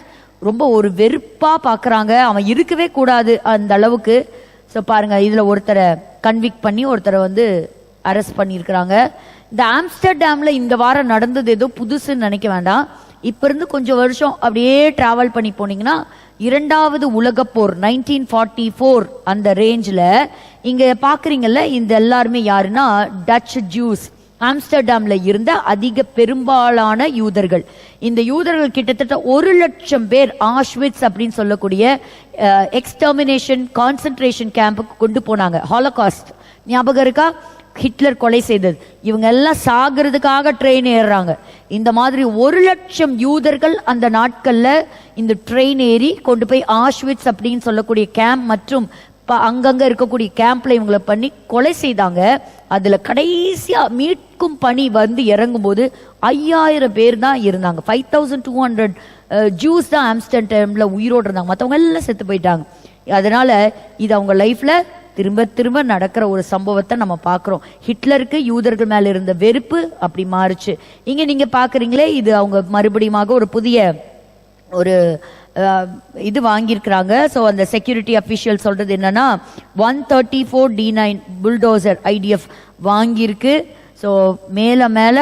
ரொம்ப ஒரு வெறுப்பா பாக்குறாங்க, அவன் இருக்கவே கூடாது அந்த அளவுக்கு. ஸோ பாருங்க, இதுல ஒருத்தரை கன்விக்ட் பண்ணி ஒருத்தரை வந்து அரெஸ்ட் பண்ணியிருக்கிறாங்க. இந்த ஆம்ஸ்டர்டாம்ல இந்த வாரம் நடந்தது ஏதோ புதுசுன்னு நினைக்க வேண்டாம். இப்ப இருந்து கொஞ்சம் வருஷம் அப்படியே டிராவல் பண்ணி போனீங்கன்னா 2வது உலகப்போர் 1944 அந்த ரேஞ்சில் இங்க பாக்குறீங்கல்ல, இந்த எல்லாருமே யாருன்னா டச் ஜூஸ். ஆம்ஸ்டர்டாம்ல இருந்த அதிக பெரும்பாலான யூதர்கள். இந்த யூதர்கள் கிட்டத்தட்ட 1,00,000 பேர் ஆஷ்விட்ஸ் அப்படின்னு சொல்லக்கூடிய எக்ஸ்டர்மினேஷன் கான்சென்ட்ரேஷன் கேம்புக்கு கொண்டு போனாங்க. ஹாலோகாஸ்ட் ஞாபகம் இருக்கா? ஹிட்லர் கொலை செய்தது. இவங்க எல்லாம் சாகிறதுக்காக ட்ரெயின் ஏறுறாங்க. இந்த மாதிரி 1,00,000 யூதர்கள் அந்த நாட்கள்ல இந்த ட்ரெயின் ஏறி கொண்டு போய் ஆஷ்விட்ஸ் அப்படின்னு சொல்லக்கூடிய கேம்ப் மற்றும் அங்கங்க இருக்கக்கூடிய கேம்ப்ல இவங்களை பண்ணி கொலை செய்தாங்க. அதுல கடைசியா மீட்கும் பணி வந்து இறங்கும் போது 5000 பேர் தான் இருந்தாங்க. 5200 ஜூஸ் தான் ஆம்ஸ்டர்டாம்ல உயிரோடு இருந்தாங்க. மற்றவங்க எல்லாம் செத்து போயிட்டாங்க. அதனால இது அவங்க லைஃப்ல திரும்ப திரும்ப நடக்கிற ஒரு சம்பவத்தை நம்ம பார்க்கிறோம். ஹிட்லருக்கு யூதர்கள் மேல இருந்த வெறுப்பு அப்படி மாறுச்சு. இங்க நீங்க பாக்குறீங்களே, இது அவங்க மறுபடியும் ஒரு புதிய ஒரு இது வாங்கியிருக்கிறாங்க. ஸோ அந்த செக்யூரிட்டி அஃபிஷியல் சொல்றது என்னன்னா 134 D9 புல்டோசர் ஐடிஎஃப் வாங்கியிருக்கு. ஸோ மேல மேல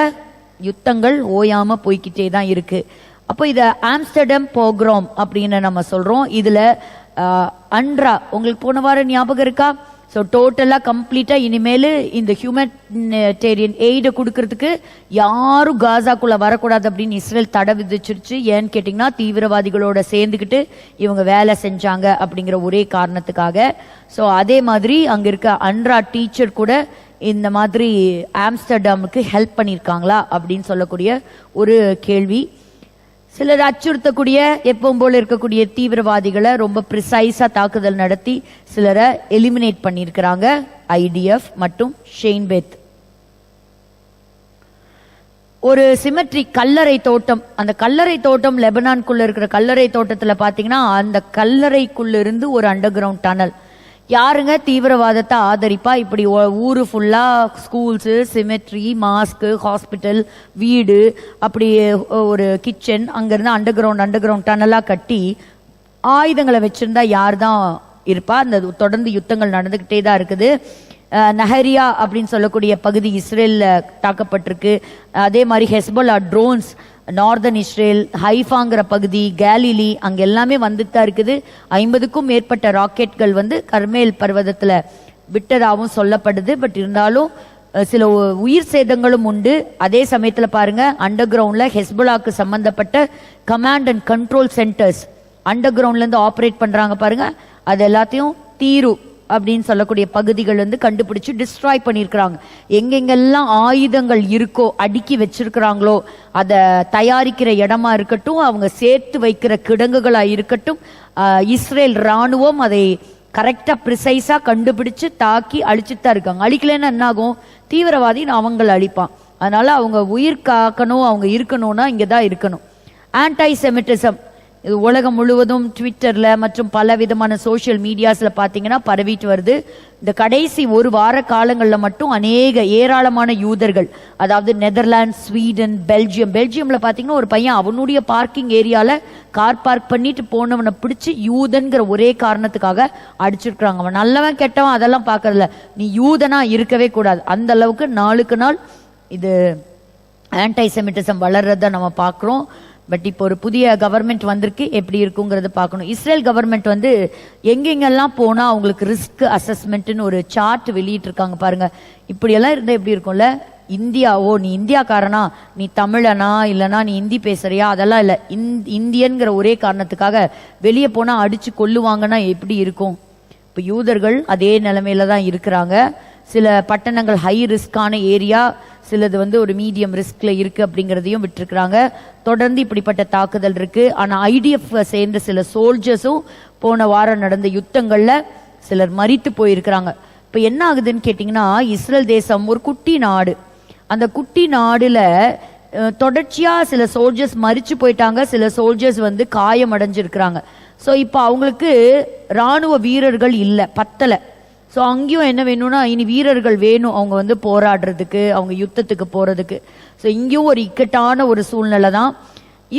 யுத்தங்கள் ஓயாம போய்கிட்டே தான் இருக்கு. அப்போ இதை ஆம்ஸ்டர்டாம் போக்ரோம் அப்படின்னு நம்ம சொல்றோம். இதுல அன்ரா உங்களுக்கு போன வாரம் ஞாபகம் இருக்கா? ஸோ டோட்டலாக கம்ப்ளீட்டாக இனிமேல் இந்த ஹியூமனிடேரியன் எய்டை கொடுக்கறதுக்கு யாரும் காசாக்குள்ளே வரக்கூடாது அப்படின்னு இஸ்ரேல் தடை விதிச்சிருச்சு. ஏன்னு கேட்டிங்கன்னா தீவிரவாதிகளோட சேர்ந்துக்கிட்டு இவங்க வேலை செஞ்சாங்க அப்படிங்கிற ஒரே காரணத்துக்காக. ஸோ அதே மாதிரி அங்கே இருக்க அன்ரா டீச்சர் கூட இந்த மாதிரி ஆம்ஸ்டர்டாமுக்கு ஹெல்ப் பண்ணியிருக்காங்களா அப்படின்னு சொல்லக்கூடிய ஒரு கேள்வி. சிலர் அச்சுறுத்தக்கூடிய எப்பவும் போல இருக்கக்கூடிய தீவிரவாதிகளை ரொம்ப ப்ரிசைஸா தாக்குதல் நடத்தி சிலரை எலிமினேட் பண்ணியிருக்கிறாங்க. ஐடிஎஃப் மற்றும் ஷெயின்பேத். ஒரு சிமெட்ரி கல்லறை தோட்டம், அந்த கல்லறை தோட்டம் லெபனான்குள்ள இருக்கிற கல்லறை தோட்டத்தில் பார்த்தீங்கன்னா அந்த கல்லறைக்குள்ள இருந்து ஒரு அண்டர் கிரவுண்ட் டனல். யாருங்க தீவிரவாதத்தை ஆதரிப்பா? இப்படி ஊரு ஃபுல்லா ஸ்கூல்ஸு, சிமெட்ரி, மாஸ்க்கு, ஹாஸ்பிட்டல், வீடு, அப்படி ஒரு கிச்சன், அங்கிருந்து அண்டர் கிரவுண்ட் டனலாக கட்டி ஆயுதங்களை வச்சிருந்தா யார் தான் இருப்பா? அந்த தொடர்ந்து யுத்தங்கள் நடந்துகிட்டே தான் இருக்குது. நஹரியா அப்படின்னு சொல்லக்கூடிய பகுதி இஸ்ரேலில் தாக்கப்பட்டிருக்கு. அதே மாதிரி ஹெஸ்போலா ட்ரோன்ஸ் நார்தன் இஸ்ரேல், ஹைஃபாங்கிற பகுதி, கேலிலி, அங்கே எல்லாமே வந்துட்டு தான் இருக்குது. 50க்கும் மேற்பட்ட ராக்கெட்கள் வந்து கர்மேல் பர்வதத்தில் விட்டதாகவும் சொல்லப்படுது. பட் இருந்தாலும் சில உயிர் சேதங்களும் உண்டு. அதே சமயத்தில் பாருங்க, அண்டர் கிரவுண்டில் ஹெஸ்போலாக்கு சம்பந்தப்பட்ட command and control centres under கிரவுண்ட்லேருந்து ஆப்ரேட் பண்ணுறாங்க பாருங்க. அது எல்லாத்தையும் தீரு அப்படின்னு சொல்லக்கூடிய பகுதிகள் வந்து கண்டுபிடிச்சு டிஸ்ட்ராய் பண்ணியிருக்கிறாங்க. எங்கெங்கெல்லாம் ஆயுதங்கள் இருக்கோ, அடுக்கி வச்சிருக்கிறாங்களோ, அதை தயாரிக்கிற இடமா இருக்கட்டும், அவங்க சேர்த்து வைக்கிற கிடங்குகளா இருக்கட்டும், இஸ்ரேல் ராணுவம் அதை கரெக்டா ப்ரிசைஸா கண்டுபிடிச்சு தாக்கி அழிச்சுட்டு தான் இருக்காங்க. அழிக்கலன்னா என்ன ஆகும்? தீவிரவாதி அவங்களை அழிப்பான். அதனால அவங்க உயிர் காக்கணும், அவங்க இருக்கணும்னா இங்கதான் இருக்கணும். ஆன்டை செமிட்டிசம் இது உலகம் முழுவதும் ட்விட்டர்ல மற்றும் பல விதமான சோசியல் மீடியாஸ்ல பாத்தீங்கன்னா பரவிட்டு வருது. இந்த கடைசி ஒரு வார காலங்கள்ல மட்டும் ஏராளமான யூதர்கள், அதாவது நெதர்லாந்து, ஸ்வீடன், பெல்ஜியம்ல பாத்தீங்கன்னா ஒரு பையன் அவனுடைய பார்க்கிங் ஏரியால கார் பார்க் பண்ணிட்டு போனவனை பிடிச்சு யூதன்கிற ஒரே காரணத்துக்காக அடிச்சிருக்கிறாங்க. அவன் நல்லவன் கெட்டவன் அதெல்லாம் பாக்கறதில்ல, நீ யூதனா இருக்கவே கூடாது. அந்த அளவுக்கு நாளுக்கு நாள் இது ஆன்டை செமிட்டிசம் வளர்றத நம்ம பாக்குறோம். பட் இப்போ ஒரு புதிய கவர்மெண்ட் வந்திருக்கு, எப்படி இருக்குங்கிறத பார்க்கணும். இஸ்ரேல் கவர்மெண்ட் வந்து எங்கெங்கெல்லாம் போனால் அவங்களுக்கு ரிஸ்க் அசஸ்மெண்ட்னு ஒரு சார்ட் வெளியிட்டிருக்காங்க பாருங்க. இப்படியெல்லாம் இருந்தால் எப்படி இருக்கும்ல? இந்தியாவோ, நீ இந்தியாக்காரனா, நீ தமிழனா, இல்லைனா நீ ஹிந்தி பேசுறியா, அதெல்லாம் இல்லை. இந்தியன்கிற ஒரே காரணத்துக்காக வெளியே போனால் அடிச்சு கொல்லுவாங்கன்னா எப்படி இருக்கும்? இப்போ யூதர்கள் அதே நிலைமையில தான் இருக்கிறாங்க. சில பட்டணங்கள் ஹை ரிஸ்கான ஏரியா, சிலது வந்து ஒரு மீடியம் ரிஸ்க்ல இருக்கு அப்படிங்கிறதையும் விட்டுருக்குறாங்க. தொடர்ந்து இப்படிப்பட்ட தாக்குதல் இருக்கு. ஆனா IDF சேர்ந்த சில சோல்ஜர்ஸும் போன வாரம் நடந்த யுத்தங்கள்ல சிலர் மரித்து போயிருக்கிறாங்க. இப்ப என்ன ஆகுதுன்னு கேட்டீங்கன்னா, இஸ்ரேல் தேசம் ஒரு குட்டி நாடு. அந்த குட்டி நாடுல தொடர்ச்சியா சில சோல்ஜர்ஸ் மரிச்சு போயிட்டாங்க, சில சோல்ஜர்ஸ் வந்து காயம் அடைஞ்சிருக்கிறாங்க. ஸோ இப்போ அவங்களுக்கு ராணுவ வீரர்கள் இல்லை, பத்தலை. ஸோ அங்கேயும் என்ன வேணும்னா, இனி வீரர்கள் வேணும் அவங்க வந்து போராடுறதுக்கு, அவங்க யுத்தத்துக்கு போறதுக்கு. ஸோ இங்கேயும் ஒரு இக்கட்டான ஒரு சூழ்நிலை தான்.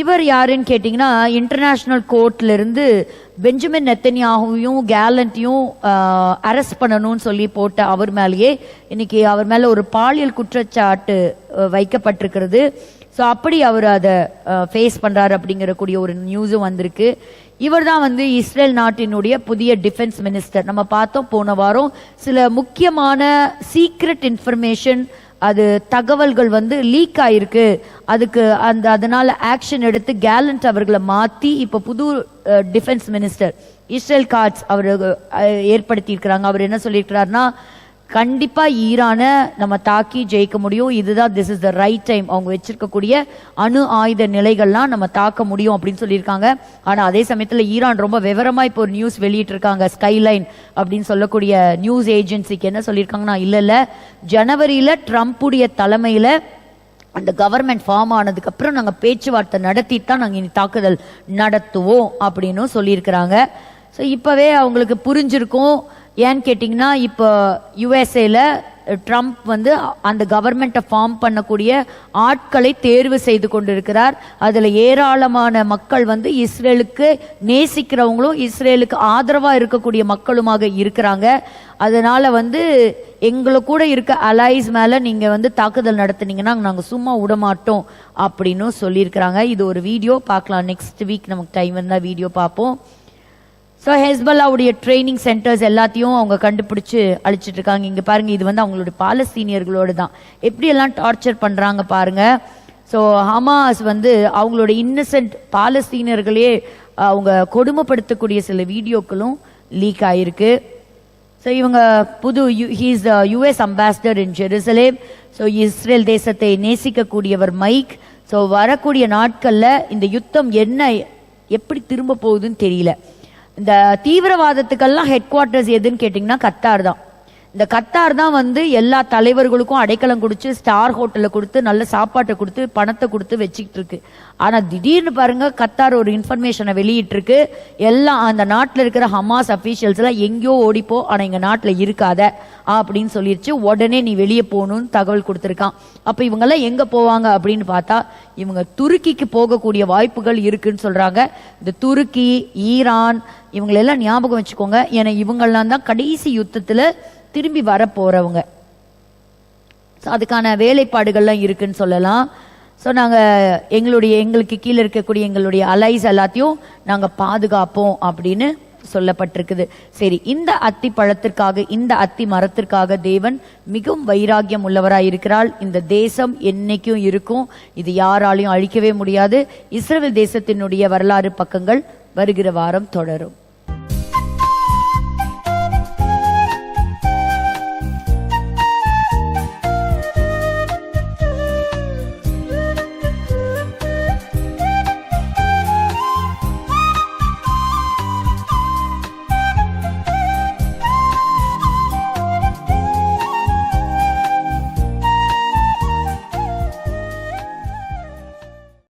இவர் யாருன்னு கேட்டிங்கன்னா, இன்டர்நேஷ்னல் கோர்ட்ல இருந்து பெஞ்சமின் நெத்தன்யாஹுவையும் கேலண்ட்டையும் அரெஸ்ட் பண்ணணும்னு சொல்லி போட்ட அவர் மேலேயே இன்னைக்கு அவர் மேலே ஒரு பாலியல் குற்றச்சாட்டு வைக்கப்பட்டிருக்கிறது. ஸோ அப்படி அவர் அதை ஃபேஸ் பண்ணுறாரு அப்படிங்கிற கூடிய ஒரு நியூஸும் வந்திருக்கு. இவர் தான் வந்து இஸ்ரேல் நாட்டினுடைய புதிய டிஃபென்ஸ் மினிஸ்டர். நம்ம பார்த்தோம் போன வாரம் சில முக்கியமான சீக்ரெட் இன்ஃபர்மேஷன், அது தகவல்கள் வந்து லீக் ஆயிருக்கு. அதனால ஆக்ஷன் எடுத்து கேலண்ட் அவர்களை மாற்றி இப்போ புது டிஃபென்ஸ் மினிஸ்டர் இஸ்ரேல் காட்ஸ் அவர் ஏற்படுத்தி இருக்கிறாங்க. அவர் என்ன சொல்லியிருக்கிறாருன்னா, கண்டிப்பா ஈரானை நம்ம தாக்கி ஜெயிக்க முடியும், இதுதான் this is the right time, அவங்க வச்சிருக்கக்கூடிய அணு ஆயுத நிலைகள்லாம் நம்ம தாக்க முடியும் அப்படின்னு சொல்லியிருக்காங்க. ஆனா அதே சமயத்தில் ஈரான் ரொம்ப விவரமா இப்போ ஒரு நியூஸ் வெளியிட்டு இருக்காங்க. ஸ்கைலைன் அப்படின்னு சொல்லக்கூடிய நியூஸ் ஏஜென்சிக்கு என்ன சொல்லியிருக்காங்கன்னா, இல்ல ஜனவரியில ட்ரம்ப்புடைய தலைமையில அந்த கவர்மெண்ட் ஃபார்ம் ஆனதுக்கு அப்புறம் நாங்கள் பேச்சுவார்த்தை நடத்திட்டு தான் நாங்கள் இனி தாக்குதல் நடத்துவோம் அப்படின்னு சொல்லியிருக்கிறாங்க. ஸோ இப்பவே அவங்களுக்கு புரிஞ்சிருக்கும். ஏன்னு கேட்டிங்கன்னா, இப்போ யுஎஸ்ஏல ட்ரம்ப் வந்து அந்த கவர்மெண்ட்டை ஃபார்ம் பண்ணக்கூடிய ஆட்களை தேர்வு செய்து கொண்டிருக்கிறார். அதில் ஏராளமான மக்கள் வந்து இஸ்ரேலுக்கு நேசிக்கிறவங்களும் இஸ்ரேலுக்கு ஆதரவாக இருக்கக்கூடிய மக்களுமாக இருக்கிறாங்க. அதனால வந்து எங்களை கூட இருக்க அலைஸ் மேலே நீங்கள் வந்து தாக்குதல் நடத்துனீங்கன்னா நாங்கள் சும்மா விட மாட்டோம் அப்படின்னு சொல்லியிருக்கிறாங்க. இது ஒரு வீடியோ பார்க்கலாம், நெக்ஸ்ட் வீக் நமக்கு டைம் இருந்தால் வீடியோ பார்ப்போம். ஸோ ஹெஸ்பல்லாவுடைய ட்ரைனிங் சென்டர்ஸ் எல்லாத்தையும் அவங்க கண்டுபிடிச்சு அழிச்சிட்டு இருக்காங்க. இங்கே பாருங்க, இது வந்து அவங்களுடைய பாலஸ்தீனியர்களோடு தான் எப்படியெல்லாம் டார்ச்சர் பண்ணுறாங்க பாருங்க. ஸோ ஹமாஸ் வந்து அவங்களோட இன்னசென்ட் பாலஸ்தீனியர்களே அவங்க கொடுமைப்படுத்தக்கூடிய சில வீடியோக்களும் லீக் ஆயிருக்கு. ஸோ இவங்க ஹீஸ் US அம்பாசிடர் இன் ஜெருசலேம். ஸோ இஸ்ரேல் தேசத்தை நேசிக்கக்கூடியவர் மைக். ஸோ வரக்கூடிய நாட்களில் இந்த யுத்தம் எப்படி திரும்ப போகுதுன்னு தெரியல. இந்த தீவிரவாதத்துக்கெல்லாம் ஹெட் குவார்ட்டர்ஸ் எதுன்னு கேட்டிங்கன்னா கத்தார் தான். இந்த கத்தார் தான் வந்து எல்லா தலைவர்களுக்கும் அடைக்கலம் கொடுத்து ஸ்டார் ஹோட்டல்ல கொடுத்து நல்ல சாப்பாட்டை கொடுத்து பணத்தை கொடுத்து வச்சுக்கிட்டு இருக்கு. ஆனா திடீர்னு பாருங்க கத்தார் ஒரு இன்ஃபர்மேஷனை வெளியிட்டு இருக்கு, எல்லாம் அந்த நாட்டில் இருக்கிற ஹமாஸ் அபிஷியல்ஸ் எல்லாம் எங்கேயோ ஓடிப்போ ஆனா எங்க நாட்டில் இருக்காத அப்படின்னு சொல்லிருச்சு. உடனே நீ வெளியே போகணும்னு தகவல் கொடுத்துருக்கான். அப்ப இவங்க எல்லாம் எங்க போவாங்க அப்படின்னு பார்த்தா இவங்க துருக்கிக்கு போகக்கூடிய வாய்ப்புகள் இருக்குன்னு சொல்றாங்க. இந்த துருக்கி, ஈரான் இவங்களெல்லாம் ஞாபகம் வச்சுக்கோங்க. ஏன்னா இவங்கெல்லாம் தான் கடைசி யுத்தத்துல திரும்பி வர போறவங்க. அதுக்கான வேலைப்பாடுகள்லாம் இருக்குன்னு சொல்லலாம். ஸோ எங்களுக்கு கீழே இருக்கக்கூடிய எங்களுடைய அலைஸ் எல்லாத்தையும் நாங்க பாதுகாப்போம் அப்படின்னு சொல்லப்பட்டிருக்குது. சரி, இந்த அத்தி பழத்திற்காக, இந்த அத்தி மரத்திற்காக தேவன் மிகவும் வைராகியம் உள்ளவராய் இருக்கிறாள். இந்த தேசம் என்னைக்கும் இருக்கும், இது யாராலையும் அழிக்கவே முடியாது. இஸ்ரவேல் தேசத்தினுடைய வரலாறு பக்கங்கள் வருகிற வாரம் தொடரும்.